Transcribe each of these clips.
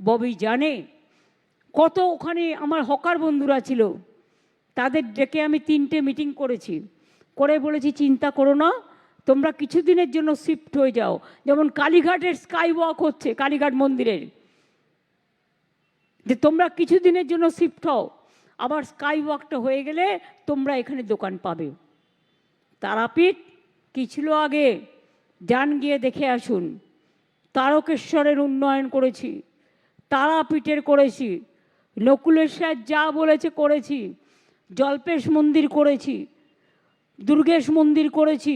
ববি জানে কত ওখানে আমার হকার বন্ধুরা ছিল, তাদের ডেকে আমি 3টে মিটিং করেছি, করে বলেছি চিন্তা করো না, তোমরা কিছুদিনের জন্য শিফট হয়ে যাও। যেমন কালীঘাটের স্কাই ওয়াক হচ্ছে কালীঘাট মন্দিরের, যে তোমরা কিছুদিনের জন্য শিফট হও, আবার স্কাই ওয়াকটা হয়ে গেলে তোমরা এখানে দোকান পাবে। তারাপীঠ কী ছিল আগে যান গিয়ে দেখে আসুন। তারকেশ্বরের উন্নয়ন করেছি, তারাপীঠের করেছি, নকুলেশ্বর যা বলেছে করেছি, জল্পেশ মন্দির করেছি, দুর্গেশ মন্দির করেছি,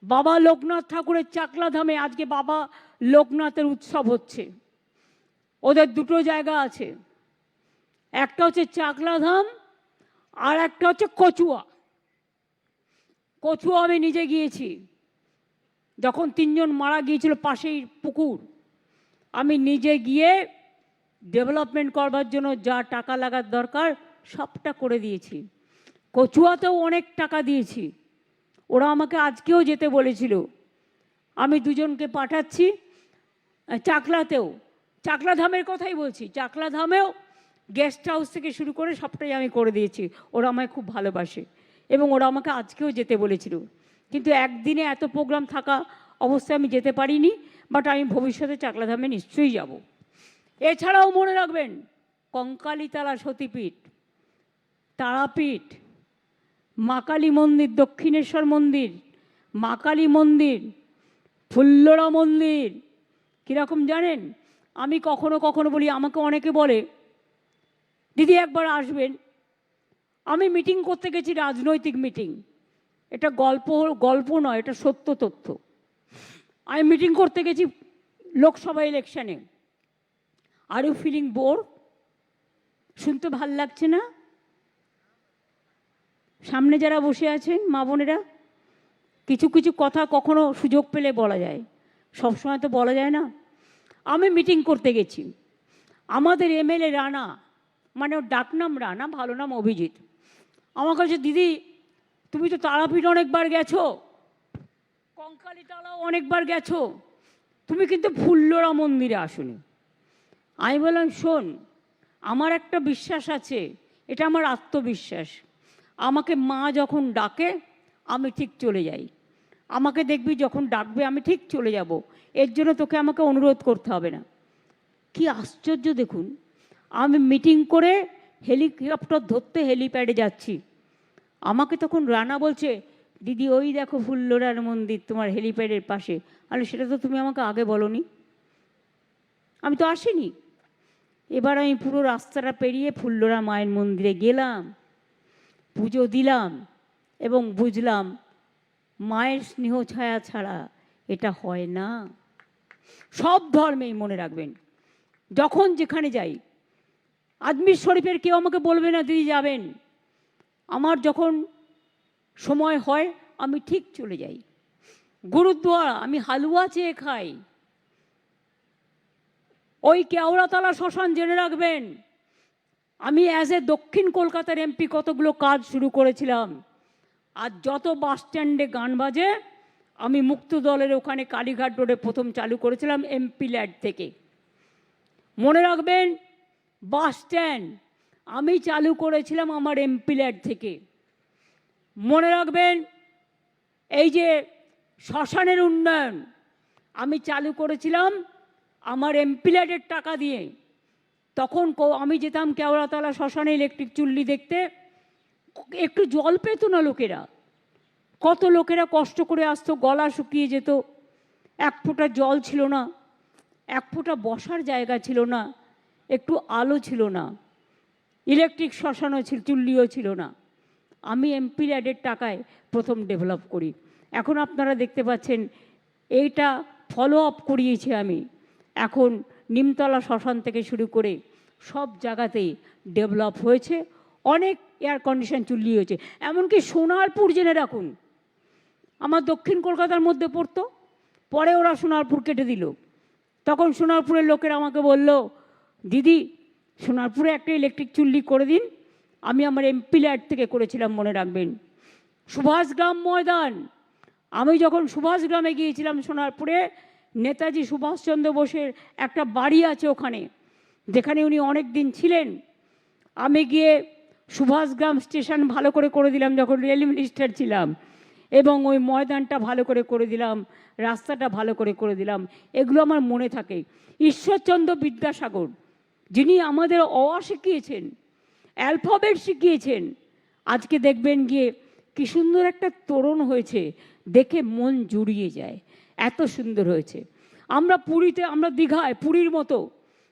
বাবা লোকনাথ ঠাকুরের চাকলাধামে আজকে বাবা লোকনাথের উৎসব হচ্ছে। ওদের দুটো জায়গা আছে, একটা হচ্ছে চাকলাধাম আর একটা হচ্ছে কচুয়া। কচুয়া আমি নিজে গিয়েছি, যখন 3 জন মারা গিয়েছিল পাশেই পুকুর, আমি নিজে গিয়ে ডেভেলপমেন্ট করবার জন্য যা টাকা লাগার দরকার সবটা করে দিয়েছি। কচুয়াতেও অনেক টাকা দিয়েছি, ওরা আমাকে আজকেও যেতে বলেছিল, আমি 2 জনকে পাঠাচ্ছি। চাকলাতেও, চাকলাধামের কথাই বলছি, চাকলাধামেও গেস্ট হাউস থেকে শুরু করে সবটাই আমি করে দিয়েছি। ওরা আমায় খুব ভালোবাসে এবং ওরা আমাকে আজকেও যেতে বলেছিল, কিন্তু একদিনে এত প্রোগ্রাম থাকা অবস্থায় আমি যেতে পারিনি, বাট আমি ভবিষ্যতে চাকলাধামে নিশ্চয়ই যাব। এছাড়াও মনে রাখবেন কঙ্কালীতলা সতীপীঠ, তারাপীঠ, মা কালী মন্দির, দক্ষিণেশ্বর মন্দির, মা কালী মন্দির, ফুল্লরা মন্দির। কীরকম জানেন, আমি কখনো কখনো বলি, আমাকে অনেকে বলে দিদি একবার আসবেন। আমি মিটিং করতে গেছি, রাজনৈতিক মিটিং, এটা গল্প নয়, এটা সত্য তথ্য। আমি মিটিং করতে গেছি লোকসভা ইলেকশনে। Are you feeling bore? শুনতে ভাল লাগছে না? সামনে যারা বসে আছেন মা বোনেরা, কিছু কিছু কথা কখনো সুযোগ পেলে বলা যায়, সবসময় তো বলা যায় না। আমি মিটিং করতে গেছি, আমাদের এমএলএ রানা, মানে ওর ডাকনাম রানা, ভালো নাম অভিজিৎ, আমার কাছে দিদি তুমি তো তারাপীঠ অনেকবার গেছো, কঙ্কালীতলাও অনেকবার গেছো, তুমি কিন্তু ফুল্লরা মন্দিরে আসোনি। আমি বললাম শোন, আমার একটা বিশ্বাস আছে, এটা আমার আত্মবিশ্বাস, আমাকে মা যখন ডাকে আমি ঠিক চলে যাই, আমাকে দেখবি যখন ডাকবে আমি ঠিক চলে যাব, এর জন্য তোকে আমাকে অনুরোধ করতে হবে না। কি আশ্চর্য দেখুন, আমি মিটিং করে হেলিকপ্টার ধরতে হেলিপ্যাডে যাচ্ছি, আমাকে তখন রানা বলছে দিদি ওই দেখো ফুল্লরার মন্দির তোমার হেলিপ্যাডের পাশে। আরে সেটা তো তুমি আমাকে আগে বলোনি, আমি তো আসিনি। এবার আমি পুরো রাস্তাটা পেরিয়ে ফুল্লরা মায়ের মন্দিরে গেলাম, পুজো দিলাম এবং বুঝলাম মায়ের স্নেহ ছায়া ছাড়া এটা হয় না। সব ধর্মেই মনে রাখবেন, যখন যেখানে যাই, আজমির শরীফের কেউ আমাকে বলবে না দিদি যাবেন, আমার যখন সময় হয় আমি ঠিক চলে যাই। গুরুদ্বারা আমি হালুয়া চেয়ে খাই। ওই কেওড়াতলা শ্মশান জেনে রাখবেন, আমি অ্যাজ এ দক্ষিণ কলকাতার এমপি কতগুলো কাজ শুরু করেছিলাম। আর যত বাস স্ট্যান্ডে গান বাজে, আমি মুক্ত দলের ওখানে কালীঘাট রোডে প্রথম চালু করেছিলাম এমপি ল্যাড থেকে। মনে রাখবেন বাস স্ট্যান্ড আমি চালু করেছিলাম আমার এমপি ল্যাড থেকে। মনে রাখবেন এই যে শ্মশানের উন্নয়ন আমি চালু করেছিলাম আমার এমপি ল্যাডের টাকা দিয়ে। তখন আমি যেতাম কেওড়াতলা শ্মশানে ইলেকট্রিক চুল্লি দেখতে, একটু জল পেত না লোকেরা, কত লোকেরা কষ্ট করে আসতো, গলা শুকিয়ে যেত, 1 ফোঁটা জল ছিল না, 1 ফোঁটা বসার জায়গা ছিল না, একটু আলো ছিল না, ইলেকট্রিক শ্মশানও ছিল, চুল্লিও ছিল না। আমি এমপি ল্যাডের টাকায় প্রথম ডেভেলপ করি। এখন আপনারা দেখতে পাচ্ছেন এইটা ফলো আপ করিয়েছি আমি। এখন নিমতলা শ্মশান থেকে শুরু করে সব জায়গাতেই ডেভেলপ হয়েছে, অনেক এয়ার কন্ডিশন চুল্লি হয়েছে। এমনকি সোনারপুর জেনে রাখুন, আমার দক্ষিণ কলকাতার মধ্যে পড়তো, পরে ওরা সোনারপুর কেটে দিল। তখন সোনারপুরের লোকেরা আমাকে বলল দিদি সোনারপুরে একটা ইলেকট্রিক চুল্লি করে দিন। আমি আমার এমপি ল্যাড থেকে করেছিলাম, মনে রাখবেন। সুভাষগ্রাম ময়দান, আমি যখন সুভাষগ্রামে গিয়েছিলাম সোনারপুরে, নেতাজি সুভাষচন্দ্র বোসের একটা বাড়ি আছে ওখানে, যেখানে উনি অনেক দিন ছিলেন। আমি গিয়ে সুভাষগ্রাম স্টেশন ভালো করে দিলাম যখন রেল মিনিস্টার ছিলাম, এবং ওই ময়দানটা ভালো করে দিলাম, রাস্তাটা ভালো করে দিলাম। এগুলো আমার মনে থাকে। ঈশ্বরচন্দ্র বিদ্যাসাগর, যিনি আমাদের অ শিখিয়েছেন, অ্যালফাবেট শিখিয়েছেন, আজকে দেখবেন গিয়ে কি সুন্দর একটা তোরণ হয়েছে, দেখে মন জুড়িয়ে যায়, এত সুন্দর হয়েছে। আমরা পুরীতে, আমরা দীঘায় পুরীর মতো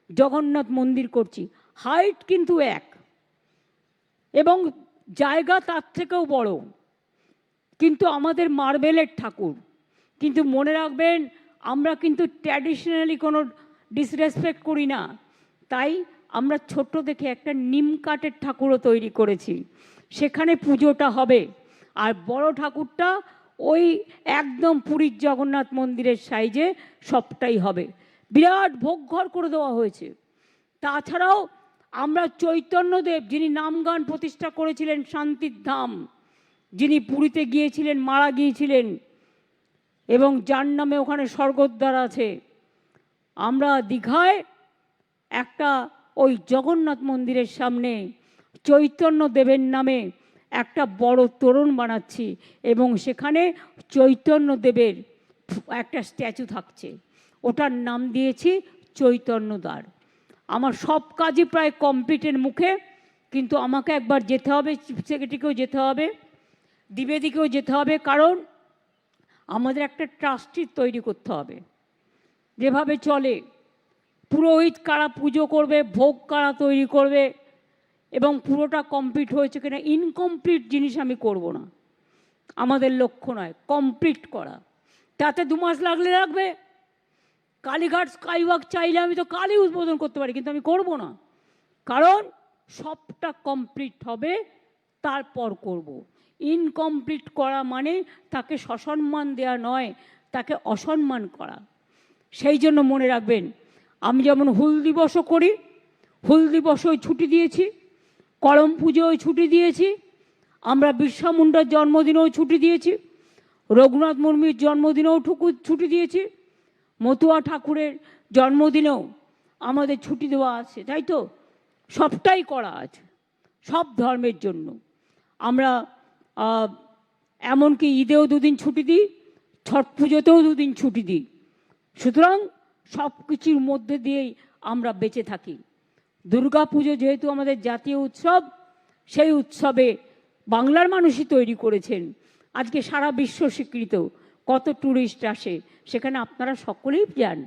জগন্নাথ মন্দির করছি, হাইট কিন্তু এক এবং জায়গা তার থেকেও বড়, কিন্তু আমাদের মার্বেলের ঠাকুর। কিন্তু মনে রাখবেন, আমরা কিন্তু ট্র্যাডিশনালি কোনো ডিসরেসপেক্ট করি না, তাই আমরা ছোট দেখে একটা নিম কাঠের ঠাকুরও তৈরি করেছি, সেখানে পুজোটা হবে। আর বড় ঠাকুরটা ওই একদম পুরীর জগন্নাথ মন্দিরের সাইজে সবটাই হবে। বিরাট ভোগঘর করে দেওয়া হয়েছে। তাছাড়াও আমরা চৈতন্যদেব, যিনি নামগান প্রতিষ্ঠা করেছিলেন, শান্তির ধাম, যিনি পুরীতে গিয়েছিলেন, মারা গিয়েছিলেন, এবং যার নামে ওখানে স্বর্গদ্বার আছে, আমরা দীঘায় একটা ওই জগন্নাথ মন্দিরের সামনে চৈতন্যদেবের নামে একটা বড় তোরণ বানাচ্ছি, এবং সেখানে চৈতন্যদেবের একটা স্ট্যাচু থাকছে, ওটার নাম দিয়েছি চৈতন্যদ্বার। আমার সব কাজই প্রায় কমপ্লিটের মুখে, কিন্তু আমাকে একবার যেতে হবে, চিফ সেক্রেটারিকেও যেতে হবে, দ্বিবেদীকেও যেতে হবে, কারণ আমাদের একটা ট্রাস্টি তৈরি করতে হবে। যেভাবে চলে, পুরোহিত কারা পুজো করবে, ভোগ কারা তৈরি করবে, এবং পুরোটা কমপ্লিট হয়েছে কিনা। ইনকমপ্লিট জিনিস আমি করব না, আমাদের লক্ষ্য নয় কমপ্লিট করা। তাতে 2 মাস লাগলে লাগবে। কালীঘাট স্কাইওয়াক চাইলে আমি তো কালই উদ্বোধন করতে পারি, কিন্তু আমি করব না, কারণ সবটা কমপ্লিট হবে তারপর করব। ইনকমপ্লিট করা মানে তাকে সসম্মান দেওয়া নয়, তাকে অসম্মান করা। সেই জন্য মনে রাখবেন, আমি যেমন হুল দিবসও করি, হুল দিবসও ছুটি দিয়েছি, করম পুজোও ছুটি দিয়েছি, আমরা বিরসা মুন্ডার জন্মদিনেও ছুটি দিয়েছি, রঘুনাথ মুর্মুর জন্মদিনেও ছুটি দিয়েছি, মতুয়া ঠাকুরের জন্মদিনেও আমাদের ছুটি দেওয়া আছে, তাই তো? সবটাই করা আছে সব ধর্মের জন্য। আমরা এমনকি ঈদেও 2 দিন ছুটি দিই, ছট পুজোতেও 2 দিন ছুটি দিই। সুতরাং সব কিছুর মধ্যে দিয়েই আমরা বেঁচে থাকি। দুর্গা পুজো যেহেতু আমাদের জাতীয় উৎসব, সেই উৎসবে বাংলার মানুষই তৈরি করেছেন, আজকে সারা বিশ্ব স্বীকৃত। কত ট্যুরিস্ট আসে সেখানে, আপনারা সকলেই যান।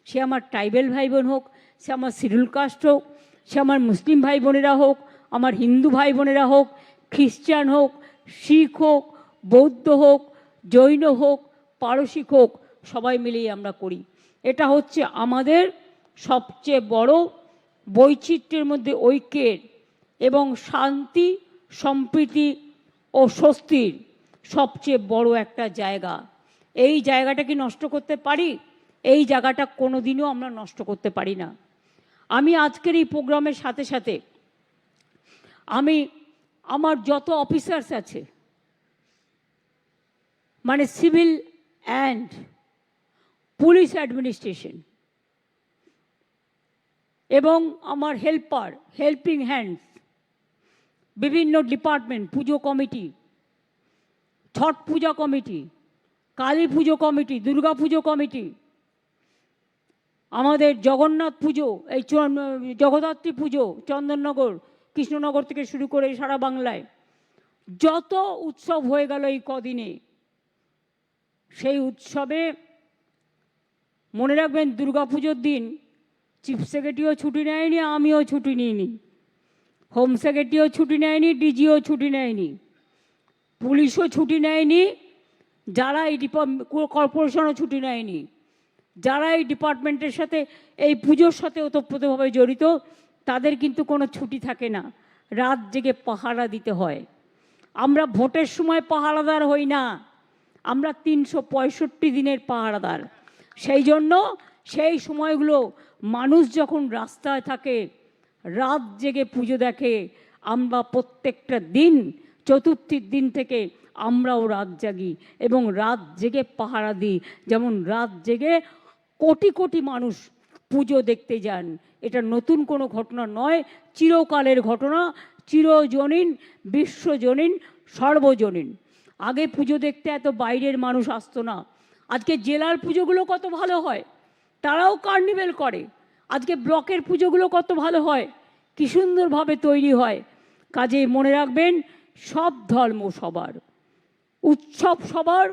সে আমার ট্রাইবেল ভাই বোন হোক, সে আমার শিডিউল কাস্ট হোক, সে আমার মুসলিম ভাই বোনেরা হোক, আমার হিন্দু ভাই বোনেরা হোক, খ্রিস্টান হোক, শিখ হোক, বৌদ্ধ হোক, জৈন হোক, পারসিক হোক, সবাই মিলেই আমরা করি। এটা হচ্ছে আমাদের সবচেয়ে বড় বৈচিত্র্যের মধ্যে ঐক্যের এবং শান্তি, সম্প্রীতি ও স্বস্তির সবচেয়ে বড় একটা জায়গা। এই জায়গাটা কি নষ্ট করতে পারি? এই জায়গাটা কোনো দিনও আমরা নষ্ট করতে পারি না। আমি আজকের এই প্রোগ্রামের সাথে সাথে আমি আমার যত অফিসার্স আছে, মানে সিভিল অ্যান্ড পুলিশ অ্যাডমিনিস্ট্রেশন, এবং আমার হেল্পার, হেল্পিং হ্যান্ডস, বিভিন্ন ডিপার্টমেন্ট, পুজো কমিটি, ছট পূজা কমিটি, কালী পুজো কমিটি, দুর্গা পুজো কমিটি, আমাদের জগন্নাথ পুজো, এই জগদ্ধাত্রী পুজো, চন্দননগর, কৃষ্ণনগর থেকে শুরু করে সারা বাংলায় যত উৎসব হয়ে গেল এই কদিনে, সেই উৎসবে মনে রাখবেন, দুর্গা পুজোর দিন চিফ সেক্রেটারিও ছুটি নেয়নি, আমিও ছুটি নিইনি, হোম সেক্রেটারিও ছুটি নেয়নি, ডিজিও ছুটি নেয়নি, পুলিশও ছুটি নেয়নি, যারা এই কর্পোরেশনও ছুটি নেয়নি, যারা এই ডিপার্টমেন্টের সাথে, এই পুজোর সাথে ওতপ্রোতভাবে জড়িত, তাদের কিন্তু কোনো ছুটি থাকে না, রাত জেগে পাহারা দিতে হয়। আমরা ভোটের সময় পাহারাদার হই না, আমরা 365 দিনের পাহারাদার। সেই জন্য সেই সময়গুলো মানুষ যখন রাস্তায় থাকে, রাত জেগে পুজো দেখে, আমরা প্রত্যেকটা দিন, চতুর্থীর দিন থেকে আমরাও রাত জাগি এবং রাত জেগে পাহারা দিই। যেমন রাত জেগে কোটি কোটি মানুষ পুজো দেখতে যান। এটা নতুন কোনো ঘটনা নয়, চিরকালের ঘটনা, চিরজনীন, বিশ্বজনীন, সর্বজনীন। আগে পুজো দেখতে এত বাইরের মানুষ আসতো না। আজকে জেলার পুজোগুলো কত ভালো হয়, তারাও কার্নিভেল করে। আজকে ব্লকের পুজোগুলো কত ভালো হয়, কী সুন্দরভাবে তৈরি হয়। কাজেই মনে রাখবেন, সব ধর্ম সবার, উৎসব সবার,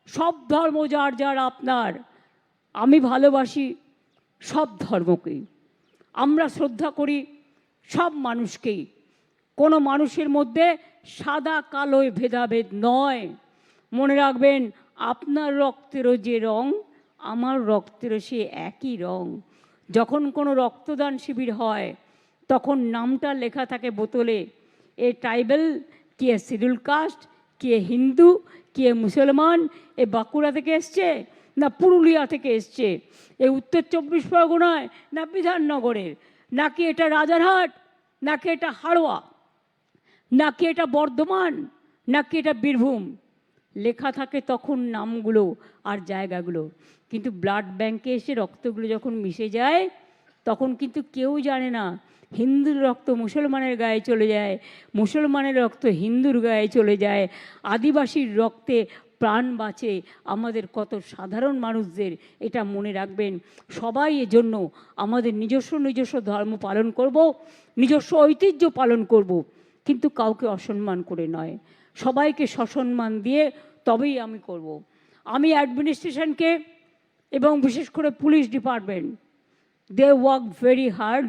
সব ধর্ম যার যার আপনার। আমি ভালোবাসি সব ধর্মকেই, আমরা শ্রদ্ধা করি সব মানুষকেই। কোনো মানুষের মধ্যে সাদা কালোয় ভেদাভেদ নয়। মনে রাখবেন, আপনার রক্তেরও যে রং, আমার রক্তেরও সে একই রং। যখন কোনো রক্তদান শিবির হয় তখন নামটা লেখা থাকে বোতলে, এ ট্রাইবেল, কে শিডিউল কাস্ট, কে হিন্দু, কে মুসলমান, এ বাঁকুড়া থেকে এসছে না পুরুলিয়া থেকে এসছে, এ উত্তর 24 পরগনায় না বিধাননগরের, নাকি এটা রাজারহাট, নাকি এটা হাড়োয়া, নাকি এটা বর্ধমান, নাকি এটা বীরভূম। লেখা থাকে তখন নামগুলো আর জায়গাগুলো। কিন্তু ব্লাড ব্যাংকে এসে রক্তগুলো যখন মিশে যায় তখন কিন্তু কেউ জানে না হিন্দুর রক্ত মুসলমানের গায়ে চলে যায়, মুসলমানের রক্ত হিন্দুর গায়ে চলে যায়, আদিবাসীর রক্তে প্রাণ বাঁচে আমাদের কত সাধারণ মানুষদের। এটা মনে রাখবেন। সবাই এজন্য আমাদের নিজস্ব নিজস্ব ধর্ম পালন করব, নিজস্ব ঐতিহ্য পালন করব, কিন্তু কাউকে অসম্মান করে নয়, সবাইকে সসম্মান দিয়ে তবেই আমি করব। আমি অ্যাডমিনিস্ট্রেশনকে এবং বিশেষ করে police department, they work very hard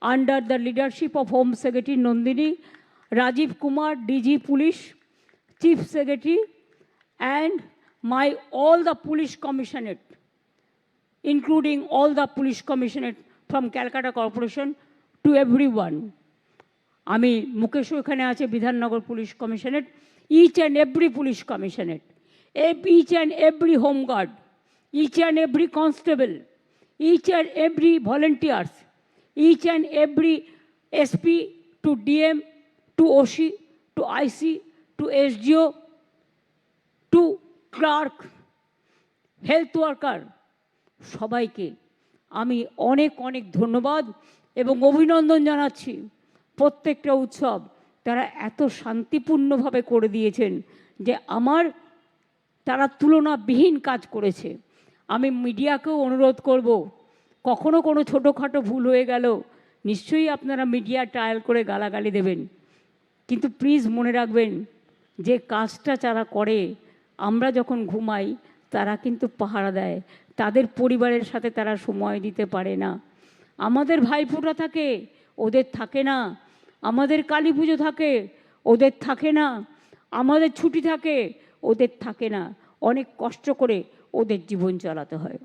under the leadership of Home Secretary Nandini, Rajiv Kumar, DG Police, Chief Secretary, and all the police commissionerate, including all the police commissionerate from Calcutta Corporation to everyone. আমি মুকেশ এখানে আছে, Bidhannagar police commissionerate, each and every police commissionerate, each and every home guard, each and every constable, each and every volunteers, each and every SP to DM to OC to IC to SGO to clerk, health worker, সবাইকে আমি অনেক অনেক ধন্যবাদ এবং অভিনন্দন জানাচ্ছি। প্রত্যেকটা উৎসব তারা এত শান্তিপূর্ণভাবে করে দিয়েছেন যে তারা তুলনাবিহীন কাজ করেছে। আমি মিডিয়াকেও অনুরোধ করব, কখনো কোনো ছোটোখাটো ভুল হয়ে গেল নিশ্চয়ই আপনারা মিডিয়া ট্রায়াল করে গালাগালি দেবেন, কিন্তু প্লিজ মনে রাখবেন যে কাজটা যারা করে, আমরা যখন ঘুমাই তারা কিন্তু পাহারা দেয়, তাদের পরিবারের সাথে তারা সময় দিতে পারে না। আমাদের ভাইফোঁটা থাকে, ওদের থাকে না। আমাদের কালী পুজো থাকে, ওদের থাকে না। আমাদের ছুটি থাকে, ওদের থাকে না। অনেক কষ্ট করে ওদের জীবন চালাতে হয়।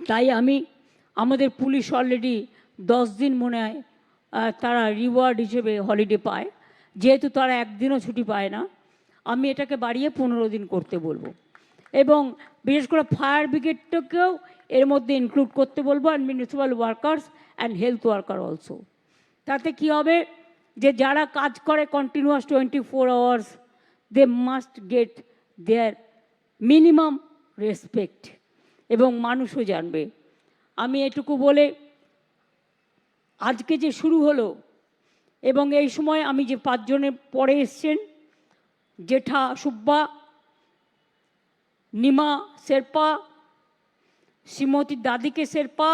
তাই আমাদের পুলিশ অলরেডি 10 দিন মনে হয় তারা রিওয়ার্ড হিসেবে হলিডে পায়, যেহেতু তারা একদিনও ছুটি পায় না। আমি এটাকে বাড়িয়ে 15 দিন করতে বলবো এবং বিশেষ করে ফায়ার ব্রিগেডটাকেও এর মধ্যে ইনক্লুড করতে বলবো, and municipal workers and health worker also. তাতে কি হবে যে যারা কাজ করে continuous 24 hours, they must get their minimum respect এবং মানুষও জানবে। আমি এটুকু বলে আজকে যে শুরু হলো এবং এই সময় আমি যে 5 জনের পরে এসছেন, জেঠা সুব্বা, নিমা শেরপা, শ্রীমতী দাদিকে শেরপা,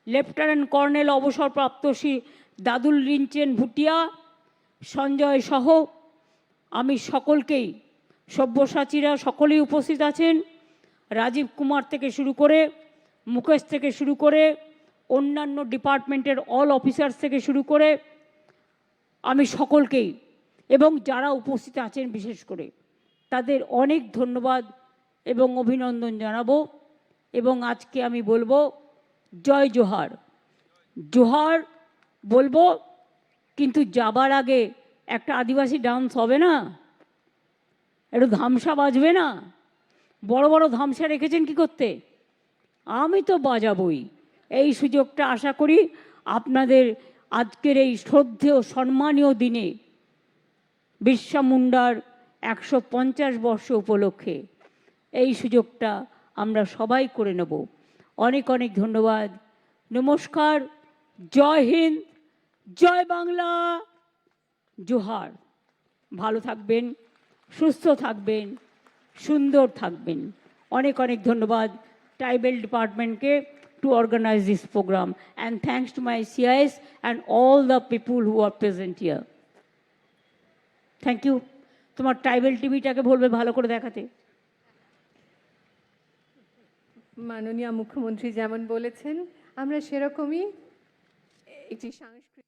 লেফটেন্যান্ট কর্নেল অবসরপ্রাপ্ত শ্রী দাদুল রিঞ্চেন ভুটিয়া, সঞ্জয় সহ আমি সকলকেই, সব্যসাচীরা সকলেই উপস্থিত আছেন, রাজীব কুমার থেকে শুরু করে, মুকেশ থেকে শুরু করে, অন্যান্য ডিপার্টমেন্টের অল অফিসার্স থেকে শুরু করে আমি সকলকেই এবং যারা উপস্থিত আছেন বিশেষ করে তাদের অনেক ধন্যবাদ এবং অভিনন্দন জানাবো। এবং আজকে আমি বলবো জয় জোহার, জোহার বলবো, কিন্তু যাবার আগে একটা আদিবাসী ডান্স হবে না? একটু ধামসা বাজবে না? বড় বড় ধামসা রেখেছেন কি করতে? আমি তো বাজাবই। এই সুযোগটা আশা করি আপনাদের আজকের এই শ্রদ্ধেয় সম্মানীয় দিনে বিরসা মুন্ডার 150 বর্ষ উপলক্ষে এই সুযোগটা আমরা সবাই করে নেব। অনেক অনেক ধন্যবাদ। নমস্কার। জয় হিন্দ, জয় বাংলা, জোহার। ভালো থাকবেন, সুস্থ থাকবেন, সুন্দর থাকবেন। অনেক অনেক ধন্যবাদ ট্রাইবাল ডিপার্টমেন্টকে to organize this program, and thanks to my CIS and all the people who are present here. Thank you. তোমার ট্রাইবাল টিভিটাকে বলবে ভালো করে দেখাতে। মাননীয় মুখ্যমন্ত্রী যেমন বলেছেন আমরা সেরকমই একটি সাংস্কৃতিক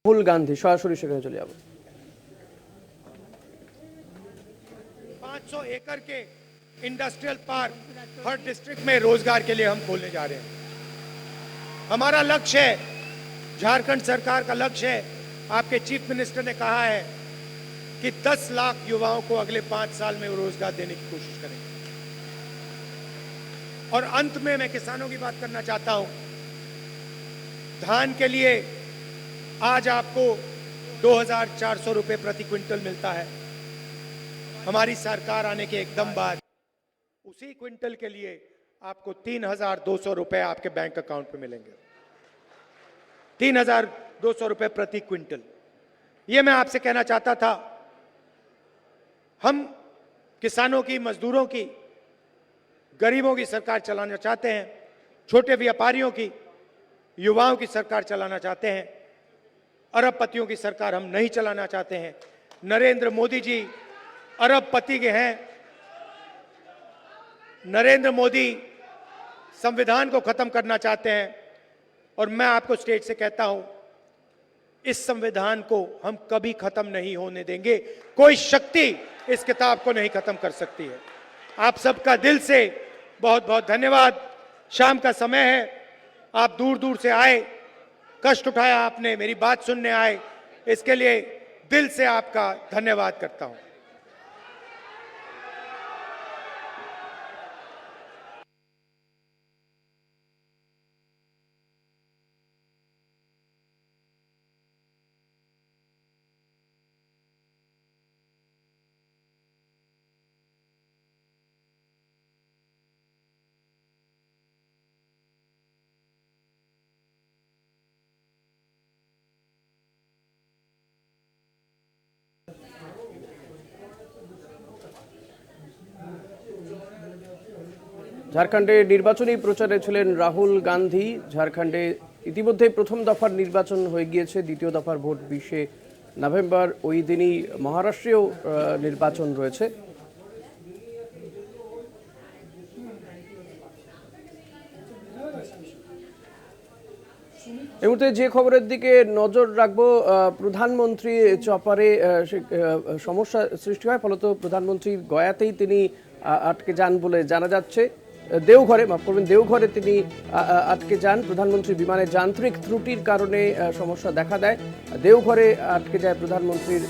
রাহুল গান্ধী সরাসরি সেখানে চলে যাব। 500 एकड़ के इंडस्ट्रियल पार्क हर डिस्ट्रिक्ट में रोजगार के लिए हम खोलने जा रहे हैं। हमारा लक्ष्य है, झारखंड सरकार का लक्ष्य है, आपके चीफ मिनिस्टर ने कहा है कि 10 लाख युवाओं को अगले 5 साल में रोजगार देने की कोशिश करेंगे। और अंत में मैं किसानों की बात करना चाहता हूं। धान के लिए आज आपको 2400 रुपए प्रति क्विंटल मिलता है। हमारी सरकार आने के एकदम बाद उसी क्विंटल के लिए आपको 3200 रुपए आपके बैंक अकाउंट पे मिलेंगे। 3200 रुपए प्रति क्विंटल। ये मैं आपसे कहना चाहता था। हम किसानों की, मजदूरों की, गरीबों की सरकार चलाना चाहते हैं, छोटे व्यापारियों की, युवाओं की सरकार चलाना चाहते हैं। अरबपतियों की सरकार हम नहीं चलाना चाहते हैं। नरेंद्र मोदी जी अरबपति के हैं। नरेंद्र मोदी संविधान को खत्म करना चाहते हैं और मैं आपको स्टेज से कहता हूं, इस संविधान को हम कभी खत्म नहीं होने देंगे। कोई शक्ति इस किताब को नहीं खत्म कर सकती है। आप सबका दिल से बहुत बहुत धन्यवाद। शाम का समय है, आप दूर दूर से आए, कष्ट उठाया आपने, मेरी बात सुनने आए, इसके लिए दिल से आपका धन्यवाद करता हूं। ঝাড়খণ্ডে নির্বাচনী প্রচারে ছিলেন রাহুল গান্ধী। ঝাড়খণ্ডে ইতিমধ্যে প্রথম দফার নির্বাচন হয়ে গিয়েছে, দ্বিতীয় দফার ভোট 20শে নভেম্বর। ওই দিনই মহারাষ্ট্রেও নির্বাচন রয়েছে। এই মুহূর্তে যে খবরের দিকে নজর রাখবো, প্রধানমন্ত্রী চপারে সমস্যা সৃষ্টি হয়, ফলত প্রধানমন্ত্রী গয়াতেই তিনি আটকে যান বলে জানা যাচ্ছে। দেওঘরে, মাফ করবেন, দেওঘরে তিনি আটকে যান। প্রধানমন্ত্রী বিমানের যান্ত্রিক ত্রুটির কারণে সমস্যা দেখা দেয়, দেওঘরে আটকে যায় প্রধানমন্ত্রীর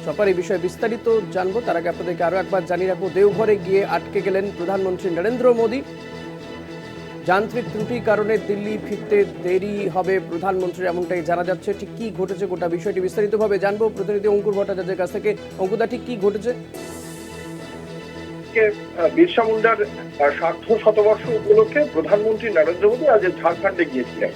চপার। এই বিষয়ে বিস্তারিত জানবো, তার আগে আপনাদেরকে আরও একবার জানিয়ে রাখবো, দেওঘরে গিয়ে আটকে গেলেন প্রধানমন্ত্রী নরেন্দ্র মোদী। যান্ত্রিক ত্রুটির কারণে দিল্লি ফিরতে দেরি হবে প্রধানমন্ত্রীর, এমনটাই জানা যাচ্ছে। ঠিক কি ঘটেছে গোটা বিষয়টি বিস্তারিতভাবে জানবো প্রতিনিধি অঙ্কুর ভট্টাচার্যের কাছ থেকে। অঙ্কুদা, ঠিক কি ঘটেছে? বিরসা মুন্ডার সার্ধ শতবর্ষ উপলক্ষে প্রধানমন্ত্রী নরেন্দ্র মোদী আজ ঝাড়খণ্ডে গিয়েছিলেন।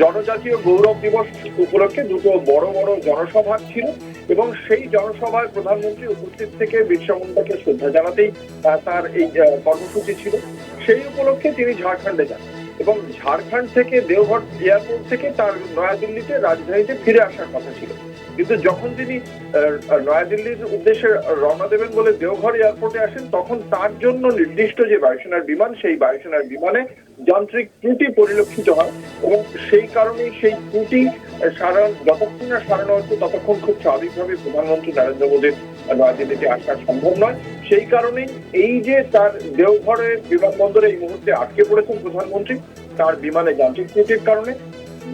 জনজাতীয় গৌরব দিবস উপলক্ষে দুটো বড় বড় জনসভা ছিল এবং সেই জনসভায় প্রধানমন্ত্রী উপস্থিত থেকে বিরসা মুন্ডাকে শ্রদ্ধা জানাতেই তার এই কর্মসূচি ছিল। সেই উপলক্ষে তিনি ঝাড়খণ্ডে যান এবং ঝাড়খণ্ড থেকে দেওঘর এয়ারপোর্ট থেকে তার নয়াদিল্লিতে, রাজধানীতে ফিরে আসার কথা ছিল। কিন্তু যখন তিনি নয়াদিল্লির উদ্দেশ্যে রওনা দেবেন বলে দেওঘর এয়ারপোর্টে আসেন, তখন তার জন্য নির্দিষ্ট যে বায়ুসেনার বিমান, সেই বায়ুসেনার বিমানে যান্ত্রিক ত্রুটি পরিলক্ষিত হয় এবং সেই কারণেই সেই ত্রুটি যতক্ষণ না সারানো হচ্ছে ততক্ষণ খুব স্বাভাবিকভাবে প্রধানমন্ত্রী নরেন্দ্র মোদীর নয়াদিল্লিতে আসা সম্ভব নয়। সেই কারণেই এই যে তার দেওঘরের বিমানবন্দরে এই মুহূর্তে আটকে পড়েছেন প্রধানমন্ত্রী, তার বিমানে যান্ত্রিক ত্রুটির কারণে।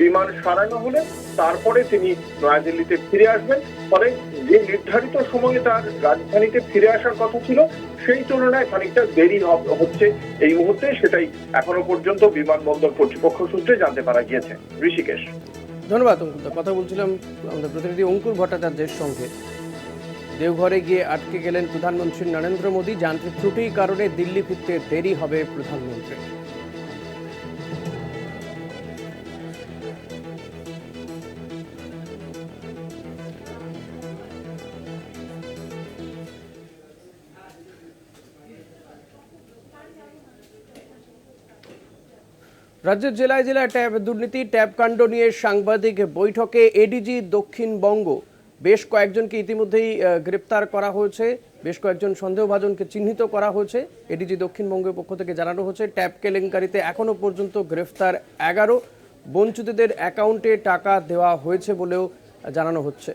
বিমান সারানো হলে তারপরে তিনি নয়াদিল্লিতে ফিরে আসবেন। ফলে যে নির্ধারিত সময়ে তার রাজধানীতে ফিরে আসার কথা ছিল, সেই তুলনায় খানিকটা দেরি হচ্ছে এই মুহূর্তে, সেটাই এখনো পর্যন্ত বিমানবন্দর কর্তৃপক্ষ সূত্রে জানতে পারা গিয়েছে। ঋষিকেশ, ধন্যবাদ অঙ্কুর। কথা বলছিলাম আমাদের প্রতিনিধি অঙ্কুর ভট্টাচার্যের সঙ্গে। দেওঘরে গিয়ে আটকে গেলেন প্রধানমন্ত্রী নরেন্দ্র মোদী। যান্ত্রিক ত্রুটির কারণে দিল্লি ফিরতে দেরি হবে প্রধানমন্ত্রী। রাজ্যের জেলায় জেলায় ট্যাব দুর্নীতি, ট্যাব কাণ্ড নিয়ে সাংবাদিক বৈঠকে এডিজি দক্ষিণবঙ্গ। বেশ কয়েকজনকে ইতিমধ্যেই গ্রেপ্তার করা হয়েছে, বেশ কয়েকজন সন্দেহভাজনকে চিহ্নিত করা হয়েছে। এডিজি দক্ষিণবঙ্গের পক্ষ থেকে জানানো হয়েছে ট্যাব কেলেঙ্কারিতে এখনো পর্যন্ত গ্রেফতার 11, বঞ্চিতদের অ্যাকাউন্টে টাকা দেওয়া হয়েছে বলেও জানানো হচ্ছে।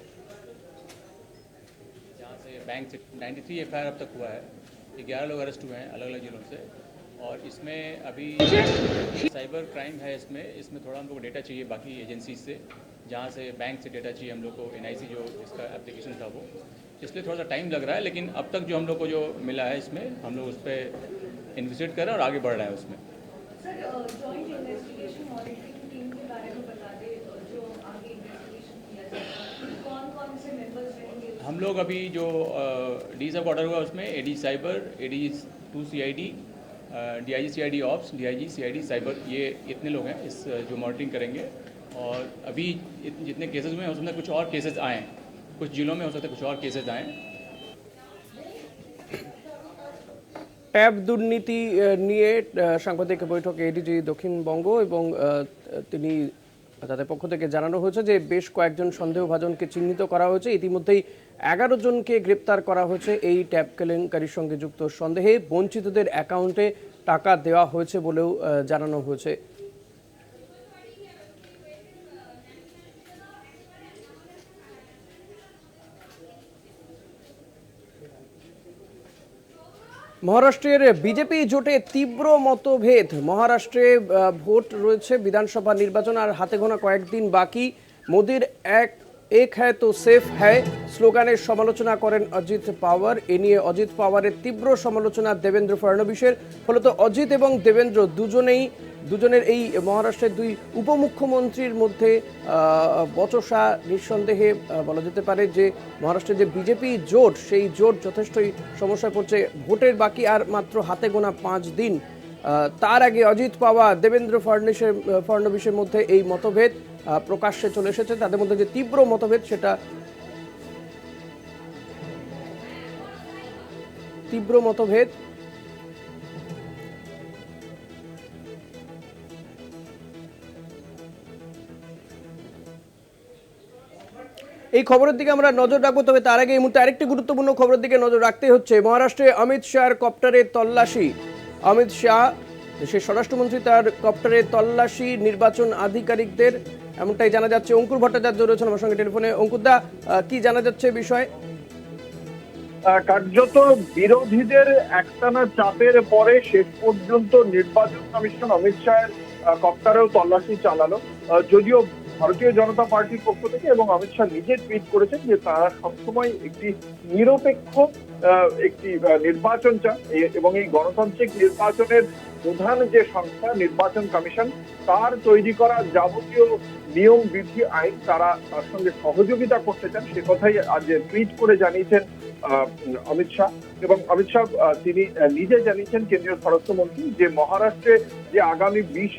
जहाँ से बैंक से 93 एफआईआर अब तक हुआ है, 11 लोग अरेस्ट हुए हैं अलग अलग जिलों से। और इसमें अभी साइबर क्राइम है, इसमें थोड़ा हम लोग को डेटा चाहिए बाकी एजेंसी से, जहाँ से बैंक से डेटा चाहिए हम लोग को, एनआईसी जो इसका एप्लीकेशन था वो, इसलिए थोड़ा सा टाइम लग रहा है। लेकिन अब तक जो हम लोग को जो मिला है इसमें हम लोग उस पर इन्वेस्टिगेट कर रहे हैं और आगे बढ़ रहे हैं उसमें। Sir, joint investigation monitoring team के बारे में बता दें, जो आगे इन्वेस्टिगेशन किया जाएगा, कौन-कौन से मेंबर्स रहेंगे? हम लोग अभी जो डी सब ऑर्डर हुआ उसमें AD cyber, AD 2 CID, DIG CID ops, DIG CID cyber, ये इतने लोग हैं इस जो मॉनिटरिंग करेंगे। और अभी जितने केसेस हुए हैं उसमें कुछ और केसेस आए हैं, कुछ जिलों में हो सकता है कुछ और केसेस आए हैं। ট্যাব দুর্নীতি নিয়ে সাংবাদিক বৈঠকে এডিজি দক্ষিণবঙ্গ এবং তিনি তাদের পক্ষ থেকে জানানো হয়েছে যে বেশ কয়েকজন সন্দেহভাজনকে চিহ্নিত করা হয়েছে। ইতিমধ্যেই 11 জনকে গ্রেপ্তার করা হয়েছে এই ট্যাব কেলেঙ্কারির সঙ্গে যুক্ত সন্দেহে। বঞ্চিতদের অ্যাকাউন্টে টাকা দেওয়া হয়েছে বলেও জানানো হয়েছে। মহারাষ্ট্রের বিজেপি জোটে তীব্র মতভেদ। মহারাষ্ট্রে ভোট রয়েছে, বিধানসভা নির্বাচন আর হাতে গোনা কয়েকদিন বাকি। মোদির এক হ্যায় তো সেফ হ্যায় স্লোগানের সমালোচনা করেন অজিত পাওয়ার। এ নিয়ে অজিত পাওয়ারের তীব্র সমালোচনা দেবেন্দ্র ফডনবিসের। ফলত অজিত এবং দেবেন্দ্র দুজনের এই মহারাষ্ট্রের দুই উপমুখ্যমন্ত্রীর মধ্যে বচসা নিঃসন্দেহে বলা যেতে পারে যে মহারাষ্ট্রের যে বিজেপি জোট, সেই জোট যথেষ্টই সমস্যায় পড়ছে। ভোটের বাকি আর মাত্র হাতে গোনা 5 দিন। তার আগে অজিত পাওয়ার দেবেন্দ্র ফডনবিসের মধ্যে এই মতভেদ প্রকাশ্যে চলে এসেছে। তাদের মধ্যে যে তীব্র মতভেদ, সেটা তীব্র মতভেদ। এই খবরের দিকে আমরা নজর রাখবো, তবে তার আগে এই মুহূর্তে আরেকটি গুরুত্বপূর্ণ খবরের দিকে নজর রাখতে হচ্ছে। মহারাষ্ট্রে অমিত শাহর কপ্টারে তল্লাশি। অমিত শাহ দেশের স্বরাষ্ট্রমন্ত্রী, তার কপ্টারে তল্লাশি নির্বাচন আধিকারিকদের, এমনটাই জানা যাচ্ছে। অঙ্কুর ভট্টাচার্য রয়েছেন আমার সঙ্গে টেলিফোনে। অঙ্কুরদা, কি জানা যাচ্ছে বিষয়? কার্যত বিরোধীদের একটানা চাপের পরে শেষ পর্যন্ত নির্বাচন কমিশন অমিত শাহের কপ্টারেও তল্লাশি চালালো। যদিও ভারতীয় জনতা পার্টির পক্ষ থেকে এবং অমিত শাহ নিজে টুইট করেছেন যে তারা সবসময় একটি নিরপেক্ষ একটি নির্বাচন চান এবং এই গণতান্ত্রিক নির্বাচনের প্রধান যে সংস্থা নির্বাচন কমিশন, তার তৈরি করা যাবতীয় নিয়ম বিধি আইন তার সঙ্গে সহযোগিতা করতে চান, সে কথাই আজ টুইট করে জানিয়েছেন অমিত শাহ। এবং অমিত শাহ তিনি নিজে জানিয়েছেন, কেন্দ্রীয় স্বরাষ্ট্রমন্ত্রী, যে মহারাষ্ট্রে যে আগামী 20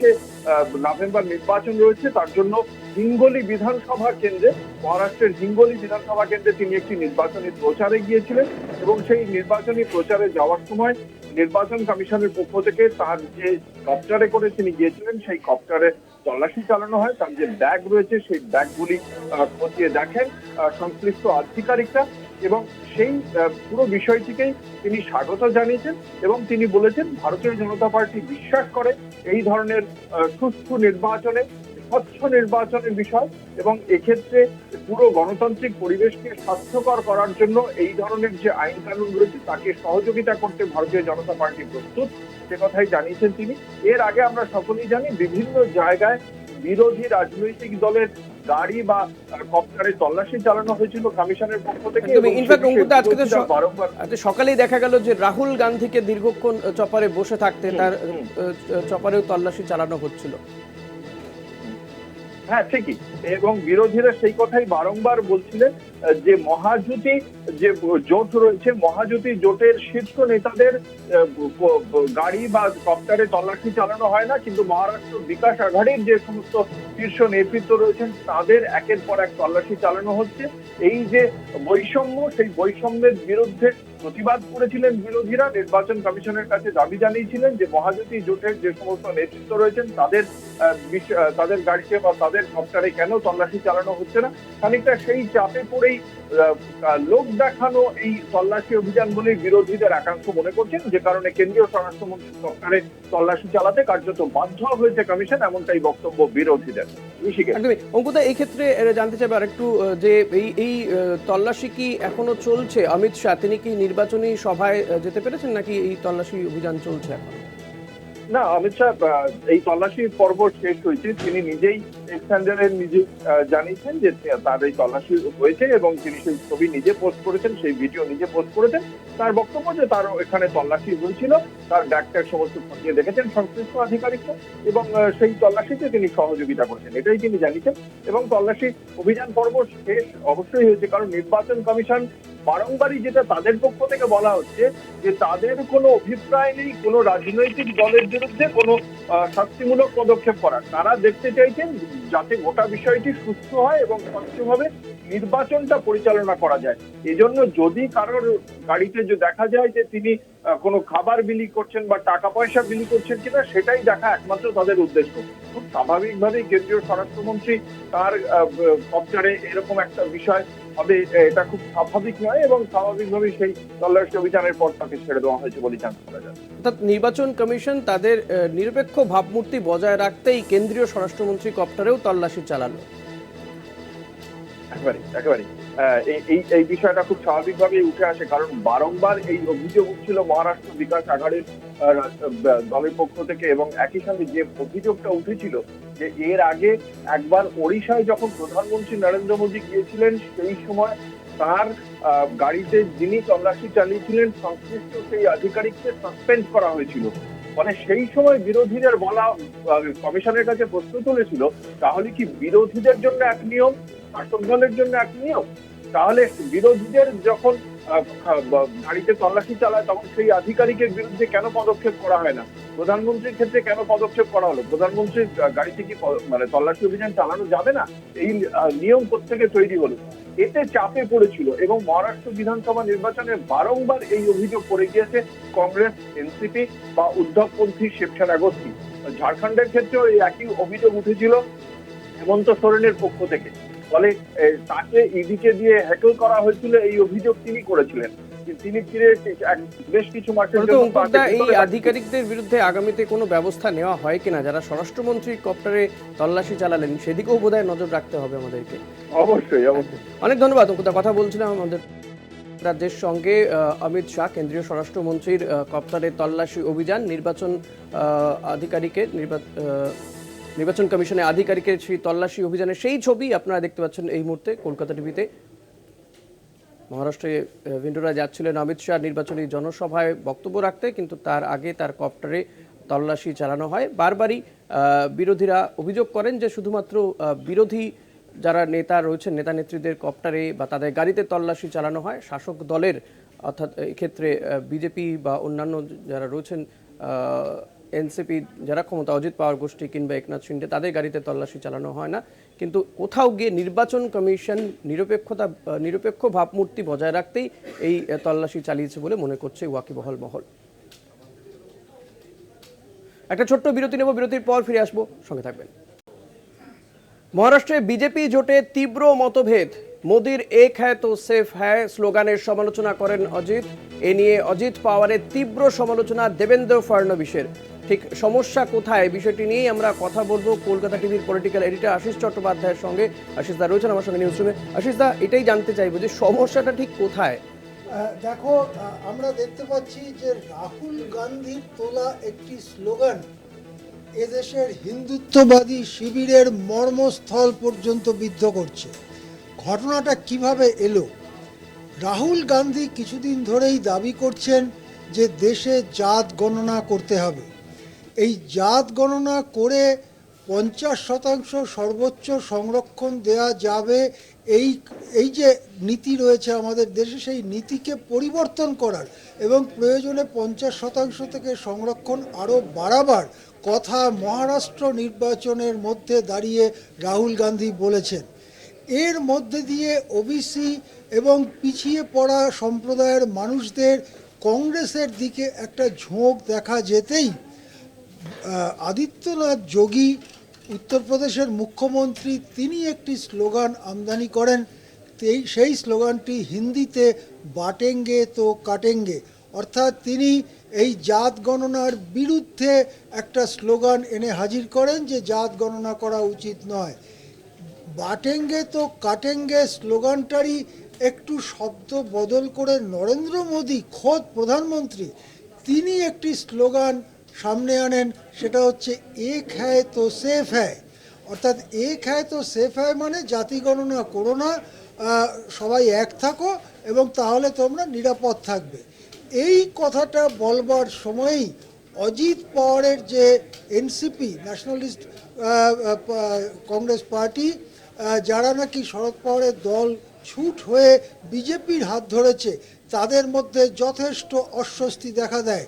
নভেম্বর নির্বাচন রয়েছে তার জন্য হিঙ্গোলি বিধানসভা কেন্দ্রে, মহারাষ্ট্রের হিঙ্গোলি বিধানসভা কেন্দ্রে তিনি একটি নির্বাচনী প্রচারে গিয়েছিলেন এবং সেই নির্বাচনী প্রচারে যাওয়ার সময় নির্বাচন কমিশনের পক্ষ থেকে তার যে কপ্টারে করে তিনি গিয়েছিলেন সেই কপ্টারে তল্লাশি চালানো হয়। তার যে ব্যাগ রয়েছে সেই ব্যাগগুলি খতিয়ে দেখেন সংশ্লিষ্ট আধিকারিকরা এবং সেই পুরো বিষয়টিকেই তিনি স্বাগত জানিয়েছেন এবং তিনি বলেছেন ভারতীয় জনতা পার্টি বিশ্বাস করে এই ধরনের সুষ্ঠু নির্বাচনে, স্বচ্ছ নির্বাচনের বিষয় এবং এক্ষেত্রে পুরো গণতান্ত্রিক পরিবেশকে স্বাস্থ্যকর করার জন্য এই ধরনের যে আইন কানুন রয়েছে তাকে সহযোগিতা করতে ভারতীয় জনতা পার্টি প্রস্তুত, সে কথাই জানিয়েছেন তিনি। এর আগে আমরা সকলেই জানি বিভিন্ন জায়গায় বিরোধী রাজনৈতিক দলের গাড়ি বা কপ্টারে তল্লাশি চালানো হয়েছিল কমিশনের পক্ষ থেকে। সকালেই দেখা গেল যে রাহুল গান্ধীকে দীর্ঘক্ষণ চপারে বসে থাকতে, তার চপারেও তল্লাশি চালানো হচ্ছিল। হ্যাঁ, ঠিকই। এবং বিরোধীরা সেই কথাই বারংবার বলছিলেন যে মহাজোটী যে জোট রয়েছে, মহাজোটী জোটের শীর্ষ নেতাদের গাড়ি বা কপ্টারে তল্লাশি চালানো হয় না, কিন্তু মহারাষ্ট্র বিকাশ আঘাড়ির যে সমস্ত শীর্ষ নেতৃত্ব রয়েছেন তাদের একের পর এক তল্লাশি চালানো হচ্ছে। এই যে বৈষম্য, সেই বৈষম্যের বিরুদ্ধে প্রতিবাদ করেছিলেন বিরোধীরা, নির্বাচন কমিশনের কাছে দাবি জানিয়েছিলেন যে মহাজোটী জোটের যে সমস্ত নেতৃত্ব রয়েছেন তাদের গাড়িতে বা তাদের কপ্টারে কেন তল্লাশি চালানো হচ্ছে না। খানিকটা সেই চাপে পড়েই লোক দেখানো এই তল্লাশি অভিযান বলে বিরোধীদের একাংশ মনে করছেন, যে কারণে কেন্দ্রীয় স্বরাষ্ট্রমন্ত্রীর কপ্টারে তল্লাশি চালাতে কার্যত বাধ্য হয়েছে কমিশন, এমনটাই বক্তব্য বিরোধীদের। একদমই। অঙ্কুদা, এই ক্ষেত্রে জানতে চাইবে আরেকটু যে এই তল্লাশি কি এখনো চলছে? অমিত শাহ তিনি কি নির্বাচনী সভায় যেতে পেরেছেন, নাকি এই তল্লাশি অভিযান চলছে এখন? না, অমিত শাহ এই তল্লাশি পর্ব শেষ হয়েছে, তিনি নিজেই নিজে জানিয়েছেন যে তার এই তল্লাশি হয়েছে এবং তিনি সেই ছবি নিজে পোস্ট করেছেন, সেই ভিডিও নিজে পোস্ট করেছেন। তার বক্তব্য যে তার এখানে তল্লাশি হয়েছিল, তার ব্যাগট্যাগ সমস্ত খতিয়ে দেখেছেন সংশ্লিষ্ট আধিকারিকরা এবং সেই তল্লাশিতে তিনি সহযোগিতা করেছেন, এটাই তিনি জানিয়েছেন। এবং তল্লাশি অভিযান পর্ব শেষ অবশ্যই হয়েছে, কারণ নির্বাচন কমিশন বারংবারই যেটা তাদের পক্ষ থেকে বলা হচ্ছে যে তাদের কোনো অভিপ্রায় নেই কোনো রাজনৈতিক দলের বিরুদ্ধে কোনো শাস্তিমূলক পদক্ষেপ করার। তারা দেখতে চাইছেন যাতে গোটা বিষয়টি সুস্থ হয় এবং স্বচ্ছভাবে নির্বাচনটা পরিচালনা করা যায়। এজন্য যদি কারোর গাড়িতে যে দেখা যায় যে তিনি কোনো খাবার বিলি করছেন বা টাকা পয়সা বিলি করছেন কিনা, সেটাই দেখা একমাত্র তাদের উদ্দেশ্য। খুব স্বাভাবিকভাবেই কেন্দ্রীয় স্বরাষ্ট্রমন্ত্রী তার কপ্টারে এরকম একটা বিষয় হবে, এটা খুব স্বাভাবিক নয় এবং স্বাভাবিকভাবেই সেই তল্লাশি অভিযানের পর তাকে ছেড়ে দেওয়া হয়েছে বলে জানতে পারা যায়। অর্থাৎ নির্বাচন কমিশন তাদের নিরপেক্ষ ভাবমূর্তি বজায় রাখতেই কেন্দ্রীয় স্বরাষ্ট্রমন্ত্রী কপ্টারেও তল্লাশি চালানো। একেবারে এই বিষয়টা খুব স্বাভাবিকভাবেই উঠে আসে, কারণ বারংবার এই অভিযোগ উঠছিল মহারাষ্ট্র বিকাশ আঘাড়ির দলের পক্ষ থেকে, এবং একই সঙ্গে যে অভিযোগটা উঠেছিল যে এর আগে একবার ওড়িশায় যখন প্রধানমন্ত্রী নরেন্দ্র মোদী গিয়েছিলেন, সেই সময় তার গাড়িতে যিনি তল্লাশি চালিয়েছিলেন সংশ্লিষ্ট সেই আধিকারিককে সাসপেন্ড করা হয়েছিল। মানে সেই সময় বিরোধীদের বলা কমিশনের কাছে প্রশ্ন তুলেছিল, তাহলে কি বিরোধীদের জন্য এক নিয়ম, শাসক দলের জন্য এক নিয়ম? তাহলে বিরোধীদের যখন গাড়িতে তল্লাশি চালায় তখন সেই আধিকারিকের বিরুদ্ধে কেন পদক্ষেপ করা হয় না? প্রধানমন্ত্রীর ক্ষেত্রে কেন পদক্ষেপ করা হলো? প্রধানমন্ত্রীর গাড়িতে কি মানে তল্লাশি অভিযান চালানো যাবে না? এই নিয়ম কোত্থেকে তৈরি হলো? এতে চাপে পড়েছিল এবং মহারাষ্ট্র বিধানসভা নির্বাচনে বারংবার এই অভিযোগ করে গিয়েছে কংগ্রেস, এনসিপি বা উদ্ধবপন্থী শিবসেনা গোষ্ঠী। ঝাড়খণ্ডের ক্ষেত্রেও এই একই অভিযোগ উঠেছিল হেমন্ত সোরেনের পক্ষ থেকে। ফলে তাকে ইডিকে দিয়ে হ্যাকেল করা হয়েছিল, এই অভিযোগ তিনি করেছিলেন। তিনি ফিরে বেশ কিছু মাসের জন্য এই আধিকারিকদের বিরুদ্ধে আগামীতে কোনো ব্যবস্থা নেওয়া হয় কিনা, যারা স্বরাষ্ট্রমন্ত্রী কপ্টারে তল্লাশি চালালেন, সেদিকেও বোধহয় নজর রাখতে হবে আমাদেরকে। অবশ্যই। অনেক ধন্যবাদ অঙ্কুদা। কথা বলছিলাম আমাদের রাজ্যের সঙ্গে অমিত শাহ, কেন্দ্রীয় স্বরাষ্ট্রমন্ত্রীর কপ্টারে তল্লাশি অভিযান, নির্বাচন কমিশনের আধিকারিকের সেই তল্লাশি অভিযানের সেই ছবি আপনারা দেখতে পাচ্ছেন এই মুহূর্তে কলকাতা টিভিতে। মহারাষ্ট্রে ভিন্ডোরা যাচ্ছিলেন অমিত শাহ নির্বাচনী জনসভায় বক্তব্য রাখতে, কিন্তু তার আগে তার কপ্টারে তল্লাশি চালানো হয়। বারবারই বিরোধীরা অভিযোগ করেন যে শুধুমাত্র বিরোধী যারা নেতা রয়েছেন, নেতা নেত্রীদের কপ্টারে বা তাদের গাড়িতে তল্লাশি চালানো হয়, শাসক দলের অর্থাৎ এক্ষেত্রে বিজেপি বা অন্যান্য যারা রয়েছেন এনসিপি যারা ক্ষমতা, অজিত পাওয়ার গোষ্ঠী কিংবা একনাথ শিন্ডে, তাদের গাড়িতে তল্লাশি চালানো হয় না। কিন্তু কোথাও গিয়ে নির্বাচন কমিশন নিরপেক্ষ ভাবমূর্তি বজায় রাখতেই এই তল্লাশি চালিয়েছে বলে মনে করছে ওয়াকিবহাল মহল। একটা ছোট্ট বিরতি নেব, বিরতির পর ফিরে আসবো, সঙ্গে থাকবেন। মহারাষ্ট্রে বিজেপি জোটে তীব্র মতভেদ। মোদির এক হ্যায় তো সেফ হ্যায় স্লোগানের সমালোচনা করেন অজিত। এ নিয়ে অজিত পাওয়ারের তীব্র সমালোচনা দেবেন্দ্র ফডনবিসের। ঠিক সমস্যা কোথায়, বিষয়টি নিয়েই আমরা কথা বলবো কলকাতা টিভির পলিটিক্যাল এডিটর আশিস চট্টোপাধ্যায়ের সঙ্গে। আশিস দা রয়েছেন আমার সঙ্গে নিউজ রুমে। আশিস দা, এটাই জানতে চাইবো যে সমস্যাটা ঠিক কোথায়। দেখো, আমরা দেখতে পাচ্ছি যে রাহুল গান্ধীর তোলা একটি স্লোগান এদেশের হিন্দুত্ববাদী শিবিরের মর্মস্থল পর্যন্ত বিদ্ধ করছে। ঘটনাটা কিভাবে এলো? রাহুল গান্ধী কিছুদিন ধরেই দাবি করছেন যে দেশে জাত গণনা করতে হবে। এই জাত গণনা করে 50% সর্বোচ্চ সংরক্ষণ দেয়া যাবে, এই এই যে নীতি রয়েছে আমাদের দেশে, সেই নীতিকে পরিবর্তন করার এবং প্রয়োজনে 50% থেকে সংরক্ষণ আরও বাড়াবার কথা মহারাষ্ট্র নির্বাচনের মধ্যে দাঁড়িয়ে রাহুল গান্ধী বলেছেন। এর মধ্যে দিয়ে ওবিসি এবং পিছিয়ে পড়া সম্প্রদায়ের মানুষদের কংগ্রেসের দিকে একটা ঝোঁক দেখা যেতেই আদিত্যনাথ যোগী, উত্তরপ্রদেশের মুখ্যমন্ত্রী, তিনি একটি স্লোগান আমদানি করেন। সেই স্লোগানটি হিন্দিতে বাটেঙ্গে তো কাটেঙ্গে, অর্থাৎ তিনি এই জাত গণনার বিরুদ্ধে একটা স্লোগান এনে হাজির করেন যে জাত গণনা করা উচিত নয়। বাটেঙ্গে তো কাটেঙ্গে স্লোগানটারই একটু শব্দ বদল করে নরেন্দ্র মোদী, খোদ প্রধানমন্ত্রী, তিনি একটি স্লোগান সামনে আনেন, সেটা হচ্ছে এক হ্যায় তো সেফ হ্যায়। অর্থাৎ এক হ্যায় তো সেফ হ্যায় মানে জাতি গণনা করো না, সবাই এক থাকো এবং তাহলে তোমরা নিরাপদ থাকবে। এই কথাটা বলবার সময়ই অজিত পাওয়ারের যে এনসিপি, ন্যাশনালিস্ট কংগ্রেস পার্টি, যারা নাকি শরদ পাওয়ারের দল ছুট হয়ে বিজেপির হাত ধরেছে, তাদের মধ্যে যথেষ্ট অস্বস্তি দেখা দেয়।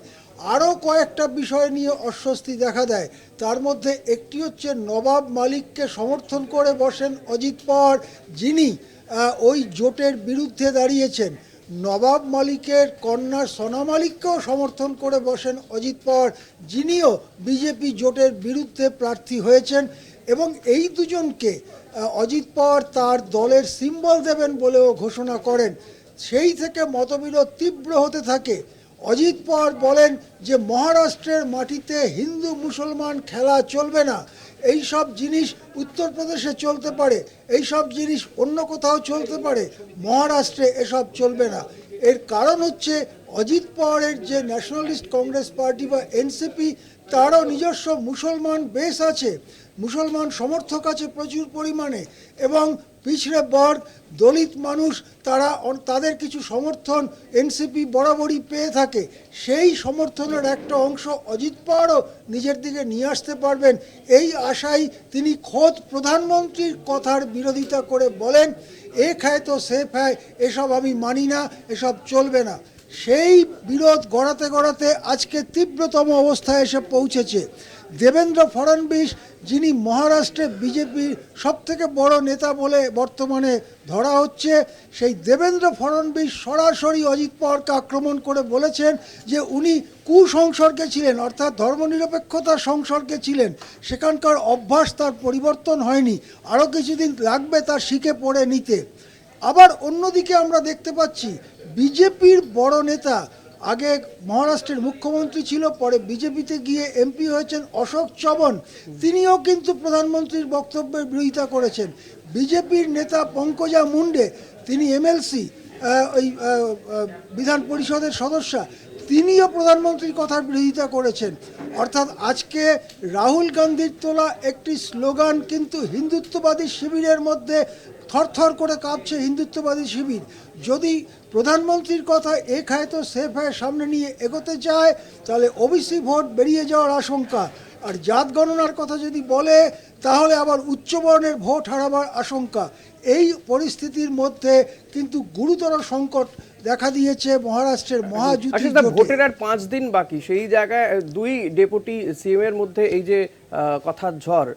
আরও কয়েকটা বিষয় নিয়ে অস্বস্তি দেখা দেয়। তার মধ্যে একটি হচ্ছে নবাব মালিককে সমর্থন করে বসেন অজিত পাওয়ার, যিনি ওই জোটের বিরুদ্ধে দাঁড়িয়েছেন। নবাব মালিকের কন্যা সোনা মালিককেও সমর্থন করে বসেন অজিত পাওয়ার, যিনিও বিজেপি জোটের বিরুদ্ধে প্রার্থী হয়েছেন। এবং এই দুজনকে অজিত পাওয়ার তার দলের সিম্বল দেবেন বলেও ঘোষণা করেন। সেই থেকে মতবিরোধ তীব্র হতে থাকে। অজিত পাওয়ার বলেন যে মহারাষ্ট্রের মাটিতে হিন্দু মুসলমান খেলা চলবে না, এই সব জিনিস উত্তরপ্রদেশে চলতে পারে, এই সব জিনিস অন্য কোথাও চলতে পারে, মহারাষ্ট্রে এসব চলবে না। এর কারণ হচ্ছে অজিত পাওয়ারের যে ন্যাশনালিস্ট কংগ্রেস পার্টি বা এনসিপি, তারও নিজস্ব মুসলমান বেস আছে, মুসলমান সমর্থক আছে প্রচুর পরিমাণে, এবং পিছড়ে বর্গ, দলিত মানুষ, তাদের কিছু সমর্থন এনসিপি বরাবরই পেয়ে থাকে। সেই সমর্থনের একটা অংশ অজিত পাওয়ারও নিজের দিকে নিয়ে আসতে পারবেন, এই আশায় তিনি খোদ প্রধানমন্ত্রীর কথার বিরোধিতা করে বলেন এক হ্যায় তো সেফ হ্যায়, এসব আমি মানি না, এসব চলবে না। সেই বিরোধ গড়াতে গড়াতে আজকে তীব্রতম অবস্থায় এসে পৌঁছেছে। দেবেন্দ্র ফডনবিস, যিনি মহারাষ্ট্রে বিজেপির সবথেকে বড় নেতা বলে বর্তমানে ধরা হচ্ছে, সেই দেবেন্দ্র ফডনবিস সরাসরি অজিত পাওয়ারকে আক্রমণ করে বলেছেন যে উনি কুসংসর্গে ছিলেন, অর্থাৎ ধর্মনিরপেক্ষতার সংসর্গে ছিলেন, সেখানকার অভ্যাস তার পরিবর্তন হয়নি, আরও কিছুদিন লাগবে তার শিখে পড়ে নিতে। আবার অন্যদিকে আমরা দেখতে পাচ্ছি বিজেপির বড় নেতা, আগে মহারাষ্ট্রের মুখ্যমন্ত্রী ছিল, পরে বিজেপিতে গিয়ে এমপি হয়েছেন অশোক চবন, তিনিও কিন্তু প্রধানমন্ত্রীর বক্তব্যের বিরোধিতা করেছেন। বিজেপির নেতা পঙ্কজা মুন্ডে, তিনি এমএলসি, ওই বিধান পরিষদের সদস্যা, তিনিও প্রধানমন্ত্রীর কথার বিরোধিতা করেছেন। অর্থাৎ আজকে রাহুল গান্ধীর তোলা একটি স্লোগান কিন্তু হিন্দুত্ববাদী শিবিরের মধ্যে থরথর করে কাঁপছে। হিন্দুত্ববাদী শিবির যদি প্রধানমন্ত্রীর কথা এক হ্যায় তো সেফ হ্যায় সামনে নিয়ে এগোতে চায়, তাহলে ওবিসি ভোট বেরিয়ে যাওয়ার আশঙ্কা, আর জাত গণনার কথা যদি বলে তাহলে আবার উচ্চবর্ণের ভোট হারাবার আশঙ্কা। এই পরিস্থিতির মধ্যে কিন্তু গুরুতর সংকট দেখা দিয়েছে মহারাষ্ট্রের মহাজুতি জোটে। ভোটের আর 5 দিন বাকি, সেই জায়গায় দুই ডেপুটি সিএম এর মধ্যে এই যে কথার ঝড়,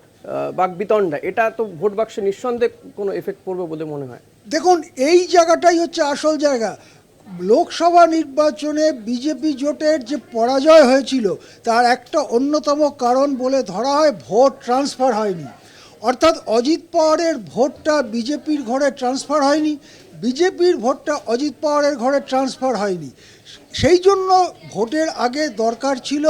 বাকবিতণ্ডা, এটা তো ভোট বাক্সে নিঃসন্দেহে কোনো এফেক্ট পড়বে বলে মনে হয়। দেখুন, এই জায়গাটাই হচ্ছে আসল জায়গা। লোকসভা নির্বাচনে বিজেপি জোটের যে পরাজয় হয়েছিল তার একটা অন্যতম কারণ বলে ধরা হয় ভোট ট্রান্সফার হয়নি। অর্থাৎ অজিত পাওয়ারের ভোটটা বিজেপির ঘরে ট্রান্সফার হয়নি, বিজেপির ভোটটা অজিত পাওয়ারের ঘরে ট্রান্সফার হয়নি। সেই জন্য ভোটের আগে দরকার ছিল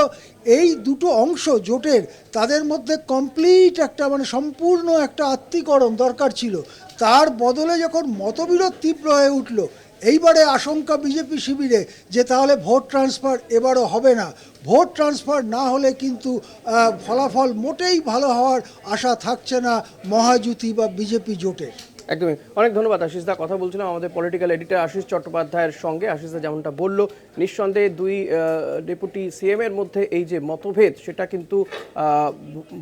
এই দুটো অংশ জোটের, তাদের মধ্যে কমপ্লিট একটা সম্পূর্ণ একটা আত্মীকরণ দরকার ছিল। তার বদলে যখন মতবিরোধ তীব্র হয়ে উঠল, এইবারে আশঙ্কা বিজেপি শিবিরে যে তাহলে ভোট ট্রান্সফার এবারও হবে না। ভোট ট্রান্সফার না হলে কিন্তু ফলাফল মোটেই ভালো হওয়ার আশা থাকছে না মহাজুতি বা বিজেপি জোটের। একদমই, অনেক ধন্যবাদ আশিস দা। কথা বলছিলাম আমাদের পলিটিক্যাল এডিটর আশিস চট্টোপাধ্যায়ের সঙ্গে। আশিস দা যেমনটা বলল, নিঃসন্দেহে দুই ডেপুটি সিএম এর মধ্যে এই যে মতভেদ, সেটা কিন্তু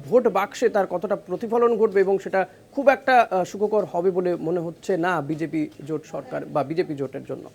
ভোট বাক্সে তার কতটা প্রতিফলন ঘটবে এবং সেটা খুব একটা সুখকর হবে বলে মনে হচ্ছে না বিজেপি জোট সরকার বা বিজেপি জোটের জন্য।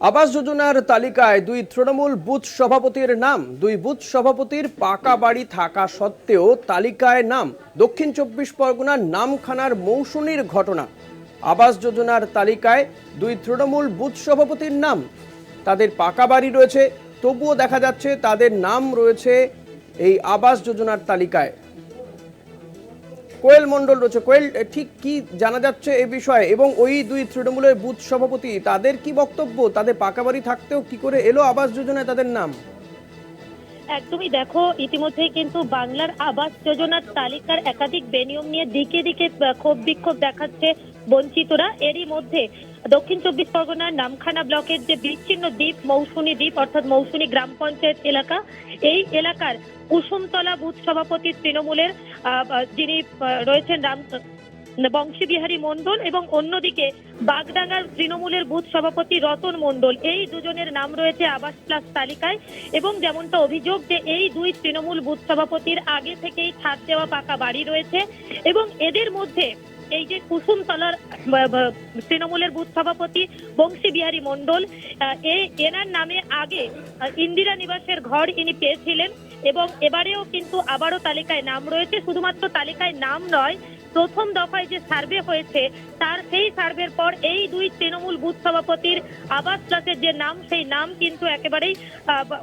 আবাস যোজনার তালিকায় দুই তৃণমূল বুথ সভাপতির নাম। দুই বুথ সভাপতির পাকা বাড়ি থাকা সত্ত্বেও তালিকায় নাম। দক্ষিণ 24 পরগনার নামখানার মৌসুমীর ঘটনা। আবাস যোজনার তালিকায় দুই তৃণমূল বুথ সভাপতির নাম, তাদের পাকা বাড়ি রয়েছে, তবুও দেখা যাচ্ছে তাদের নাম রয়েছে এই আবাস যোজনার তালিকায়। কোয়েল মণ্ডল রয়েছে। কোয়েল, ঠিক কি জানা যাচ্ছে এ বিষয়ে, এবং ওই দুই তৃণমূলের বুথ সভাপতি তাদের কি বক্তব্য? তাদের পাকা বাড়ি থাকতেও কি করে এলো আবাস যোজনায় তাদের নাম? একদমই, দেখো ইতিমধ্যেই কিন্তু বাংলার আবাস যোজনার তালিকার একাধিক বেনিয়ম নিয়ে দিকে দিকে ক্ষোভ বিক্ষোভ দেখাচ্ছে বঞ্চিতরা। এরই মধ্যে দক্ষিণ 24 পরগনার নামখানা ব্লকের যে বিচ্ছিন্ন দ্বীপ মৌসুমী দ্বীপ অর্থাৎ মৌসুমী গ্রাম পঞ্চায়েত এলাকা, এই এলাকার কুসুমতলা বুথ সভাপতি তৃণমূলের যিনি রয়েছেন বংশীবিহারী মণ্ডল, এবং অন্যদিকে বাগডাঙ্গার তৃণমূলের বুথ সভাপতি রতন মণ্ডল, এই দুজনের নাম রয়েছে আবাস প্লাস তালিকায়। এবং যেমনটা অভিযোগ যে এই দুই তৃণমূল বুথ সভাপতির আগে থেকেই ছাদ দেওয়া পাকা বাড়ি রয়েছে, এবং এদের মধ্যে এই যে কুসুমতলার তৃণমূলের বুথ সভাপতি বংশীবিহারী মণ্ডল, এনার নামে আগে ইন্দিরা নিবাসের ঘর ইনি পেয়েছিলেন, এবং এবারেও কিন্তু আবারও তালিকায় নাম রয়েছে। শুধুমাত্র তালিকায় নাম নয়, প্রথম দফায় যে সার্ভে হয়েছে তার সেই সার্ভের পর এই দুই তৃণমূল বুথ সভাপতির আবাস প্লাসের যে নাম, সেই নাম কিন্তু একেবারেই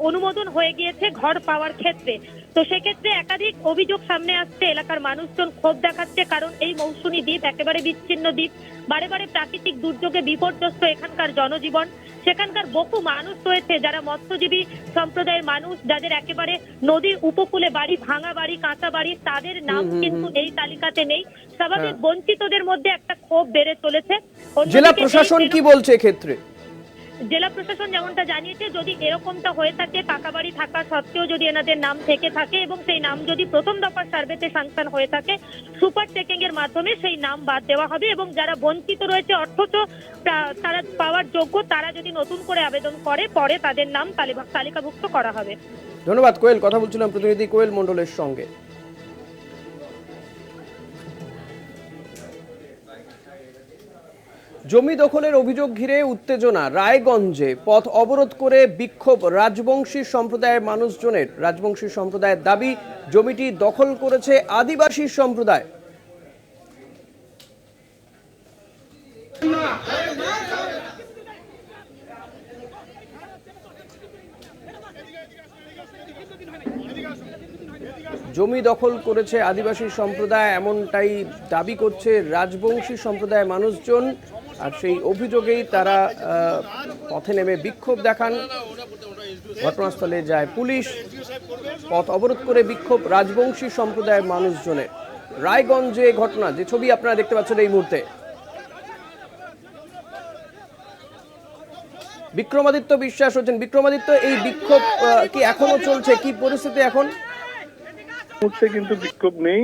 অনুমোদন হয়ে গিয়েছে ঘর পাওয়ার ক্ষেত্রে। তো সেক্ষেত্রে একাধিক অভিযোগ সামনে আসছে, এলাকার মানুষজন ক্ষোভ দেখাচ্ছে, কারণ এই মৌসুমী দ্বীপ একেবারে বিচ্ছিন্ন দ্বীপ, বারে বারে প্রাকৃতিক দুর্যোগে বিপর্যস্ত এখানকার জনজীবন। সেখানকার বহু মানুষ রয়েছে যারা মৎস্যজীবী সম্প্রদায়ের মানুষ, যাদের একেবারে নদীর উপকূলে বাড়ি, ভাঙা বাড়ি, কাঁচা বাড়ি, তাদের নাম কিন্তু এই তালিকাতে নেই। স্বাভাবিক বঞ্চিতদের মধ্যে একটা ক্ষোভ বেড়ে চলেছে। জেলা প্রশাসন কি বলছে এক্ষেত্রে? জেলা প্রশাসন যেমনটা জানিয়েছে, যদি এরকমটা হয়ে থাকে, পাকা বাড়ি থাকা সত্ত্বেও যদি এনাদের নাম থেকে থাকে এবং সেই নাম যদি প্রথম দফার সার্ভেতে স্যাংশন হয়ে থাকে, সুপার চেকিং এর মাধ্যমে সেই নাম বাদ দেওয়া হবে, এবং যারা বঞ্চিত রয়েছে অথচ তারা পাওয়ার যোগ্য, তারা যদি নতুন করে আবেদন করে পরে তাদের নাম তালিকাভুক্ত করা হবে। ধন্যবাদ কোয়েল। কথা বলছিলাম প্রতিনিধি কোয়েল মণ্ডলের সঙ্গে। জমি দখলের অভিযোগ ঘিরে উত্তেজনা। রায়গঞ্জে পথ অবরোধ করে বিক্ষোভ রাজবংশী সম্প্রদায়ের মানুষজনের। রাজবংশী সম্প্রদায়ের দাবি, জমিটি দখল করেছে আদিবাসী সম্প্রদায়। জমি দখল করেছে আদিবাসী সম্প্রদায়, এমনটাই দাবি করছে রাজবংশী সম্প্রদায়ের মানুষজন। আর সেই অভিযোগেই তারা পথে নেমে বিক্ষোভ দেখান। ঘটনাস্থলে যায় পুলিশ। পথ অবরোধ করে বিক্ষোভ রাজবংশী সম্প্রদায়ের মানুষজনের। রায়গঞ্জে ঘটনা, যে ছবি আপনারা দেখতে পাচ্ছেন এই মুহূর্তে। বিক্রমাদিত্য বিশ্বাস হচ্ছেন। বিক্রমাদিত্য, এই বিক্ষোভ কি এখনো চলছে? কি পরিস্থিতি এখন? মুহূর্তে কিন্তু বিক্ষোভ নেই।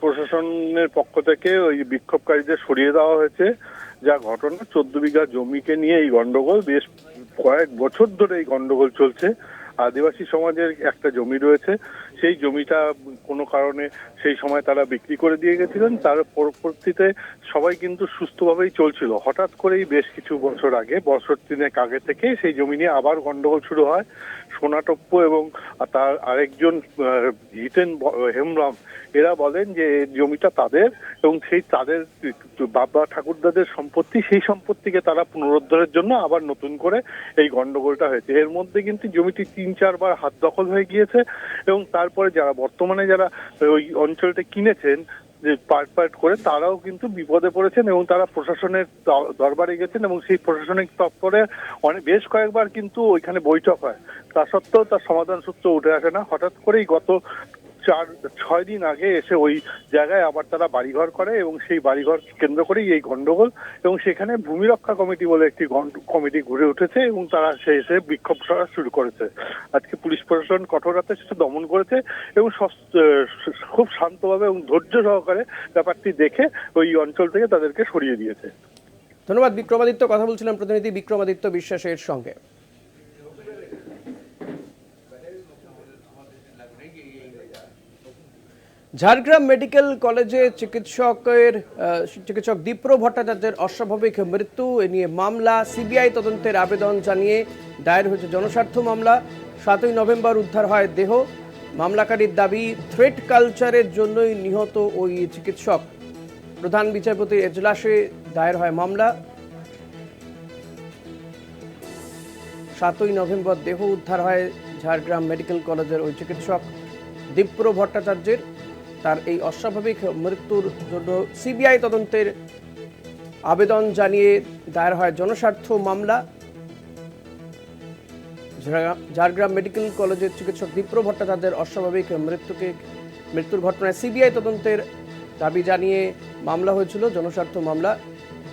প্রশাসনের পক্ষ থেকে ওই বিক্ষোভকারীদের সরিয়ে দেওয়া হয়েছে। যা ঘটনা, 14 বিঘা জমিকে নিয়ে এই গন্ডগোল, বেশ কয়েক বছর ধরে এই গন্ডগোল চলছে। আদিবাসী সমাজের একটা জমি রয়েছে, সেই জমিটা কোনো কারণে সেই সময় তারা বিক্রি করে দিয়ে গেছিলেন। তার পরবর্তীতে সবাই কিন্তু সুস্থভাবেই চলছিল। হঠাৎ করেই বেশ কিছু বছর আগে, বছর 3 আগে থেকে সেই জমি নিয়ে আবার গন্ডগোল শুরু হয়। সোনাটপ্প এবং তার আরেকজন জিতেন হেমব্রম, এরা বলেন যে জমিটা তাদের এবং সেই তাদের বাবা ঠাকুরদাদের সম্পত্তি, সেই সম্পত্তিকে তারা পুনরুদ্ধারের জন্য আবার নতুন করে এই গন্ডগোলটা হয়েছে। এর মধ্যে কিন্তু জমিটি 3-4 বার হাত দখল হয়ে গিয়েছে, এবং তারপরে যারা বর্তমানে যারা ওই অঞ্চলটা কিনেছেন যে পাট করে, তারাও কিন্তু বিপদে পড়েছেন এবং তারা প্রশাসনের দরবারে গেছেন, এবং সেই প্রশাসনিক তৎপরে বেশ কয়েকবার কিন্তু ওইখানে বৈঠক হয়। তা সত্ত্বেও তার সমাধান সূত্র উঠে আসে না। হঠাৎ করেই গত 6 দিন আগে এসে ওই জায়গায় আবার তারা বাড়িঘর করে এবং সেই বাড়িঘর কেন্দ্র করেই এই গন্ডগোল, এবং সেখানে ভূমি রক্ষা কমিটি বলে একটি কমিটি গড়ে উঠেছে এবং তারা এসে বিক্ষোভ করা শুরু করেছে। আজকে পুলিশ প্রশাসন কঠোর হাতে সেটা দমন করেছে এবং খুব শান্তভাবে এবং ধৈর্য সহকারে ব্যাপারটি দেখে ওই অঞ্চল থেকে তাদেরকে সরিয়ে দিয়েছে। ধন্যবাদ বিক্রমাদিত্য। কথা বলছিলাম প্রতিনিধি বিক্রমাদিত্য বিশ্বাসের সঙ্গে। ঝাড়গ্রাম মেডিকেল কলেজে চিকিৎসক দীপ্র ভট্টাচার্যের অস্বাভাবিক মৃত্যু এ নিয়ে মামলা, সিবিআই তদন্তের আবেদন জানিয়ে দায়ের হয়েছে জনস্বার্থ মামলা। 7ই নভেম্বর উদ্ধার হয় দেহ। মামলাকারীর দাবি, থ্রেট কালচারের জন্যই নিহত ওই চিকিৎসক। প্রধান বিচারপতির এজলাসে দায়ের হয় মামলা। 7ই নভেম্বর দেহ উদ্ধার হয় ঝাড়গ্রাম মেডিকেল কলেজের ওই চিকিৎসক দীপ্র ভট্টাচার্যের। তার এই অস্বাভাবিক মৃত্যুর জন্য সিবিআই তদন্তের আবেদন জানিয়ে দায়ের হয় জনস্বার্থ মামলা। ঝাড়গ্রাম মেডিকেল কলেজের চিকিৎসক দীপ্র ভট্টাচার্যের অস্বাভাবিক মৃত্যুর ঘটনায় সিবিআই তদন্তের দাবি জানিয়ে মামলা হয়েছিল, জনস্বার্থ মামলা।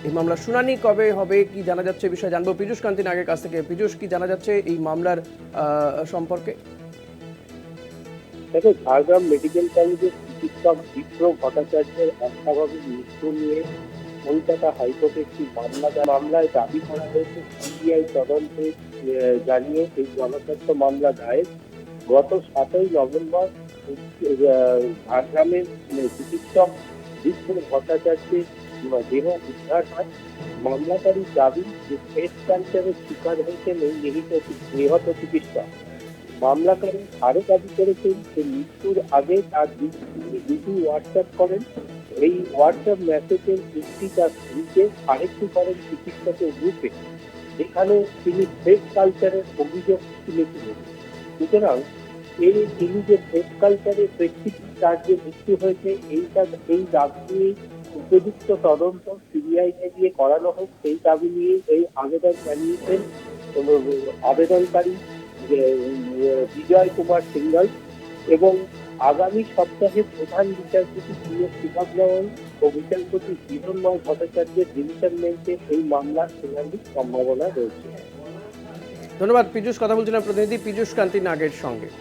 এই মামলার শুনানি কবে হবে কি জানা যাচ্ছে, বিষয়ে জানবো পীযূষ কান্তি নাগের কাছ থেকে। পীযূষ, কি জানা যাচ্ছে এই মামলার সম্পর্কে? দেখো, ঝাড়গ্রাম মেডিকেল কলেজের চিকিৎসক দীপ্র ভট্টাচার্যের অস্বাভাবিক মৃত্যু নিয়ে কলকাতা হাইকোর্টে একটি মামলায় দাবি করা হয়েছে সিবিআই তদন্তে জানিয়ে এই জনস্বার্থ মামলা দায়ের। গত 7ই নভেম্বর ঝাড়গ্রামের চিকিৎসক দীপ্র ভট্টাচার্যের দেহ উদ্ধার হয়। মামলাকারীর দাবি যে থ্রেট কালচারের শিকার হয়েছেন এই নিহত চিকিৎসক। মামলাকারী আরো দাবি করেছেন যে মৃত্যুর আগে তার দুটি হোয়াটসঅ্যাপ করেন। এই হোয়াটসঅ্যাপ মেসেজের একটি তার স্ত্রীকে, আরেকটি করেন চিকিৎসকের গ্রুপে, যেখানে তিনি থ্রেট কালচারের অভিযোগ তুলেছিলেন। সুতরাং তিনি যে থ্রেট কালচারের প্রেক্ষিতে তার যে মৃত্যু হয়েছে এই দাবি নিয়ে উপযুক্ত তদন্ত সিবিআইকে দিয়ে করানো হোক, সেই দাবি নিয়ে এই আবেদন জানিয়েছেন আবেদনকারী বিজয় কুমার সিঙ্গল। এবং আগামী সপ্তাহে প্রধান বিচারপতি শিবাবনারায়ণ ও বিচারপতি হিরণময় ভট্টাচার্যের ডিভিশন বেঞ্চে এই মামলার শুনানির সম্ভাবনা রয়েছে। ধন্যবাদ পীযূষ। কথা বলছিলাম প্রতিনিধি পীযূষ কান্তি নাগের সঙ্গে।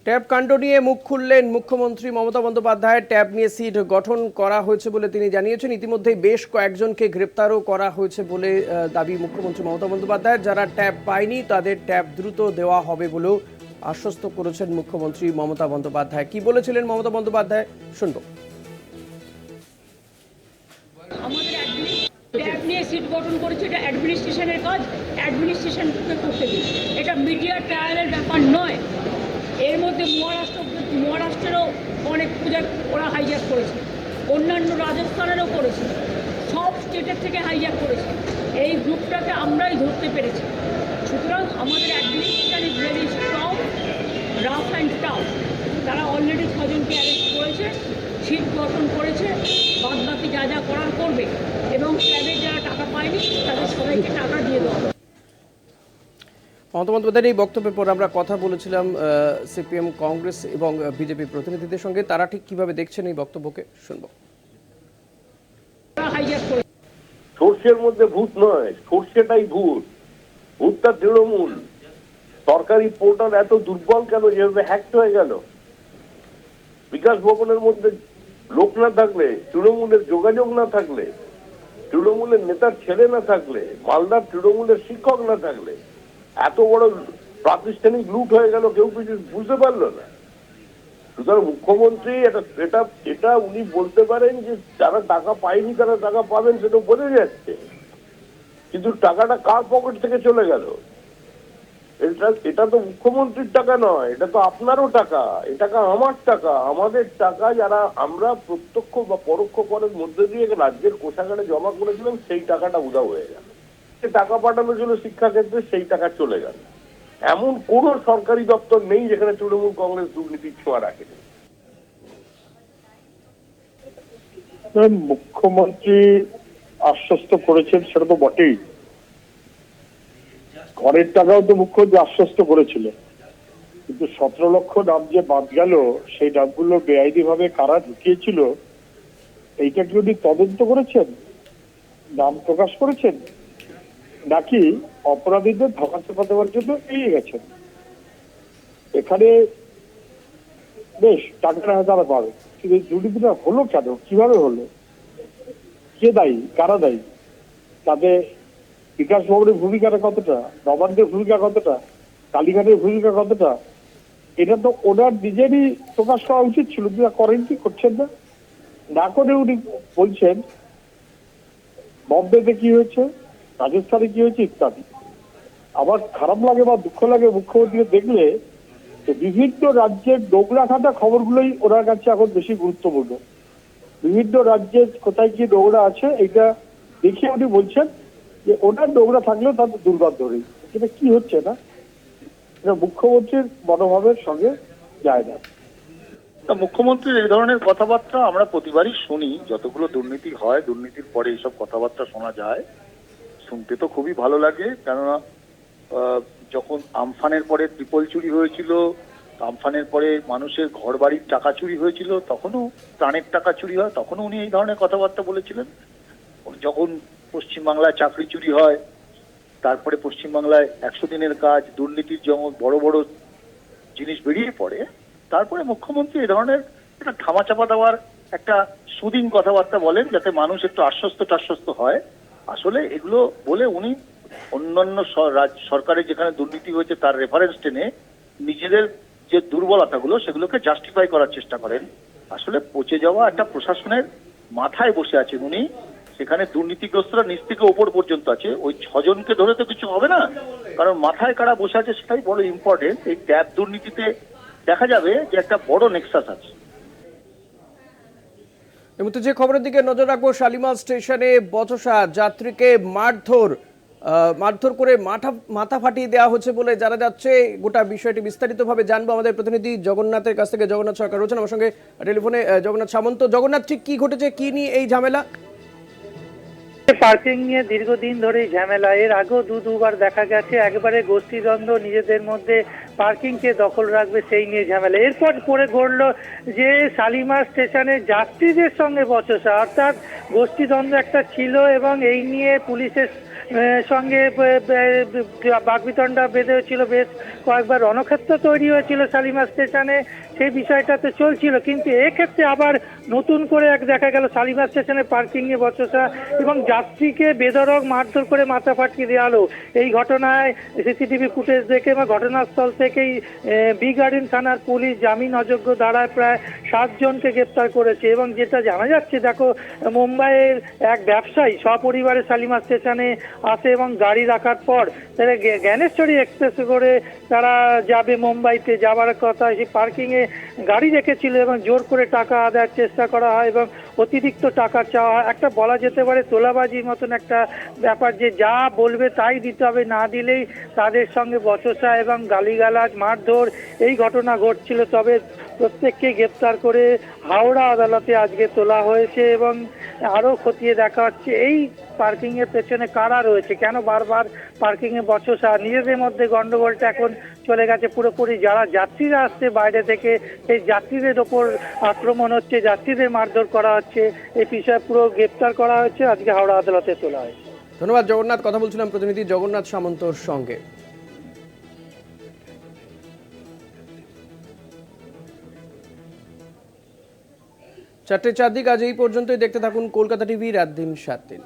ট্যাব কাণ্ড নিয়ে মুখ খুললেন মুখ্যমন্ত্রী মমতা বন্দ্যোপাধ্যায়। ট্যাব নিয়ে সিট গঠন করা হয়েছে বলে তিনি জানিয়েছেন। ইতিমধ্যেই বেশ কয়েকজনকে গ্রেপ্তারও করা হয়েছে বলে দাবি মুখ্যমন্ত্রী মমতা বন্দ্যোপাধ্যায়। যারা ট্যাব পায়নি তাদের ট্যাব দ্রুত দেওয়া হবে বলেও আশ্বস্ত করেছেন মুখ্যমন্ত্রী মমতা বন্দ্যোপাধ্যায়। কি বলেছিলেন মমতা বন্দ্যোপাধ্যায়, শুনব। আমাদের ট্যাব নিয়ে সিট গঠন করেছে, এটা অ্যাডমিনিস্ট্রেশনের কাজ, অ্যাডমিনিস্ট্রেশনকে করতে দিন। এটা মিডিয়া ট্রায়ালের ব্যাপার নয়। এর মধ্যে মহারাষ্ট্রেরও অনেক পূজা ওরা হাইজ্যাক করেছে, অন্যান্য রাজস্থানেরও করেছে, সব স্টেটের থেকে হাইজ্যাক করেছে। এই গ্রুপটাকে আমরাই ধরতে পেরেছি। সুতরাং আমাদের administration is very strong, rough and tough. তারা অলরেডি 6 জনকে অ্যারেস্ট করেছে, সিট গঠন করেছে, বাদ বাকি যা যা করার করবে। এবং ট্যাবে যারা টাকা পায়নি তাদের সবাইকে টাকা দিয়ে দেওয়া। মমতা বন্দ্যোপাধ্যায়ের এই বক্তব্যের পর আমরা কথা বলেছিলাম সিপিএম, কংগ্রেস এবং বিজেপি প্রতিনিধিদের সঙ্গে। তারা ঠিক কিভাবে দেখছেন এই বক্তব্যকে, শুনব। সর্ষের মধ্যে ভূত নয়, সর্ষেটাই ভূত, ভূতটা তৃণমূল। সরকারি পোর্টাল এত দুর্বল কেন যেভাবে হ্যাক হয়ে গেল? বিকাশ ভবনের মধ্যে লোক না থাকলে, তৃণমূলের যোগাযোগ না থাকলে, তৃণমূলের নেতার ছেলে না থাকলে, মালদার তৃণমূলের শিক্ষক না থাকলে এত বড় প্রাতিষ্ঠানিক লুট হয়ে গেল, কেউ কিছু বুঝতে পারলো না। সুতরাং মুখ্যমন্ত্রী এটা উনি বলতে পারেন যে যারা টাকা পায়নি তারা টাকা পাবেন, সেটা বোঝা যাচ্ছে, কিন্তু টাকাটা কার পকেট থেকে চলে গেল? এটা তো মুখ্যমন্ত্রীর টাকা নয়, এটা তো আপনারও টাকা, এ টাকা আমার টাকা, আমাদের টাকা, যারা আমরা প্রত্যক্ষ বা পরোক্ষ করের মধ্যে দিয়ে রাজ্যের কোষাগারে জমা করেছিলাম, সেই টাকাটা উধাও হয়ে গেল। টাকা পাঠানোর জন্য শিক্ষাক্ষেত্রে সেই টাকা চলে গেল। এমন কোন সরকারি দপ্তর নেই যেখানে তৃণমূল কংগ্রেস দুর্নীতির ছোঁয়া রাখেনি। মুখ্যমন্ত্রী আশ্বস্ত করেছেন সেটা তো বটেই, ঘরের টাকাও তো মুখ্যমন্ত্রী আশ্বস্ত করেছিল, কিন্তু 17 লক্ষ নাম যে বাদ গেল সেই নামগুলো বেআইনি ভাবে কারা ঢুকিয়েছিল এইটা কি উনি তদন্ত করেছেন, নাম প্রকাশ করেছেন, নাকি অপরাধীদের ধোঁকাচাপা দেওয়ার জন্য এড়িয়ে গেছেন? এখানে বেশ টাকাটা তারা পাবে, কিন্তু এই দুর্নীতিটা হলো কেন, কিভাবে হলো, কে দায়ী, কারা দায়ী, তাতে বিকাশ ভবনের ভূমিকাটা কতটা, নবান্নের ভূমিকা কতটা, কালীঘাটের ভূমিকা কতটা, এটা তো ওনার নিজেরই প্রকাশ করা উচিত ছিল, যা করেন কি, করছেন না। না করে উনি বলছেন বম্বেতে কি হয়েছে, রাজস্থানে কি হয়েছে ইত্যাদি। আমার খারাপ লাগে বা দুঃখ লাগে মুখ্যমন্ত্রীকে দেখলে, বিভিন্ন রাজ্যের নোংরা খাটা খবরগুলোই ওনার কাছে এখন বেশি গুরুত্বপূর্ণ। বিভিন্ন রাজ্যের কোথায় কি নোংরা আছে এটা দেখে উনি বলছেন যে ওনার নোংরা থাকলেও তাদের দুর্গন্ধ নেই। এটা কি হচ্ছে না, এটা মুখ্যমন্ত্রীর মনোভাবের সঙ্গে যায় না। মুখ্যমন্ত্রীর এই ধরনের কথাবার্তা আমরা প্রতিবারই শুনি, যতগুলো দুর্নীতি হয় দুর্নীতির পরে এইসব কথাবার্তা শোনা যায়, শুনতে তো খুবই ভালো লাগে। কেননা যখন আমফানের পরে ট্রিপল চুরি হয়েছিল, আমফানের পরে মানুষের ঘর বাড়ির টাকা চুরি হয়েছিল, তখনও প্রাণের টাকা চুরি হয়, তখনও উনি এই ধরনের কথাবার্তা বলেছিলেন। যখন পশ্চিমবাংলায় চাকরি চুরি হয়, তারপরে পশ্চিমবাংলায় 100 দিনের কাজ, দুর্নীতির যেমন বড় বড় জিনিস বেরিয়ে পড়ে, তারপরে মুখ্যমন্ত্রী এই ধরনের একটা ধামাচাপা দেওয়ার একটা সুদিন কথাবার্তা বলেন, যাতে মানুষ একটু আশ্বস্ত হয়। আসলে এগুলো বলে উনি অন্যান্য সরকারের যেখানে দুর্নীতি হয়েছে তার রেফারেন্স টেনে নিজেদের যে দুর্বলতাগুলো সেগুলোকে জাস্টিফাই করার চেষ্টা করেন। আসলে পচে যাওয়া একটা প্রশাসনের মাথায় বসে আছেন উনি, সেখানে দুর্নীতিগ্রস্তরা নিচ থেকে ওপর পর্যন্ত আছে। ওই 6 জনকে ধরে তো কিছু হবে না, কারণ মাথায় কারা বসে আছে সেটাই বড় ইম্পর্টেন্ট। এই ট্যাব দুর্নীতিতে দেখা যাবে যে একটা বড় নেক্সাস আছে। এই মুহূর্তে যে খবরের দিকে নজর রাখবো, শালিমার স্টেশনে বচসা, যাত্রীকে মারধর করে মাথা ফাটিয়ে দেওয়া হচ্ছে বলে জানা যাচ্ছে। গোটা বিষয়টি বিস্তারিতভাবে জানবো আমাদের প্রতিনিধি জগন্নাথের কাছ থেকে। জগন্নাথ সরকার রয়েছেন আমার সঙ্গে টেলিফোনে। জগন্নাথ সামন্ত, জগন্নাথ, ঠিক কি ঘটেছে, কি নিয়ে এই ঝামেলা? পার্কিং নিয়ে দীর্ঘদিন ধরেই ঝামেলা। এর আগেও দুবার দেখা গেছে, একবারে গোষ্ঠীদ্বন্দ্ব, নিজেদের মধ্যে পার্কিংকে দখল রাখবে সেই নিয়ে ঝামেলা। এরপর পরে ঘটলো যে শালিমার স্টেশনে যাত্রীদের সঙ্গে বচসা, অর্থাৎ গোষ্ঠীদ্বন্দ্ব একটা ছিল এবং এই নিয়ে পুলিশের সঙ্গে বাকবিতণ্ডা বেঁধে হয়েছিল, বেশ কয়েকবার রণক্ষেত্র তৈরি হয়েছিল শালিমার স্টেশনে, সেই বিষয়টা তো চলছিল। কিন্তু এক্ষেত্রে আবার নতুন করে দেখা গেল শালিমার স্টেশনে পার্কিং নিয়ে বচসা এবং যাত্রীকে বেধড়ক মারধর করে মাথা ফাটিয়ে দেওয়া হলো। এই ঘটনায় সিসিটিভি ফুটেজ দেখে বা ঘটনাস্থল থেকেই বি গার্ডেন থানার পুলিশ জামিন অযোগ্য ধারায় প্রায় 7 জনকে গ্রেপ্তার করেছে। এবং যেটা জানা যাচ্ছে, দেখো, মুম্বাইয়ের এক ব্যবসায়ী সপরিবারে শালিমার স্টেশনে আসে এবং গাড়ি রাখার পর তারা জ্ঞানেশ্বরী এক্সপ্রেসে করে তারা যাবে মুম্বাইতে, যাওয়ার কথা, সেই পার্কিংয়ে গাড়ি রেখেছিল এবং জোর করে টাকা আদায়ের চেষ্টা করা হয় এবং অতিরিক্ত টাকা চাওয়া হয়। একটা বলা যেতে পারে তোলাবাজির মতন একটা ব্যাপার, যে যা বলবে তাই দিতে হবে, না দিলেই তাদের সঙ্গে বচসা এবং গালিগালাজ, মারধর, এই ঘটনা ঘটছিল। তবে প্রত্যেককে গ্রেপ্তার করে হাওড়া আদালতে আজকে তোলা হয়েছে এবং আরও খতিয়ে দেখা হচ্ছে এই পার্কিংয়ের পেছনে কারা রয়েছে, কেন বারবার পার্কিংয়ে বচসা। নিজেদের মধ্যে গন্ডগোলটা এখন চলে গেছে পুরোপুরি। যারা যাত্রীরা আসছে বাইরে থেকে, সেই যাত্রীদের ওপর আক্রমণ হচ্ছে, যাত্রীদের মারধর করা হচ্ছে, এই বিষয়ে পুরো গ্রেপ্তার করা হয়েছে, আজকে হাওড়া আদালতে তোলা হয়েছে। ধন্যবাদ জগন্নাথ। কথা বলছিলাম প্রতিনিধি জগন্নাথ সামন্তর সঙ্গে। 4টে 4 দিক আজ এই পর্যন্তই। দেখতে থাকুন কলকাতা টিভি, রাত দিন 7 দিন।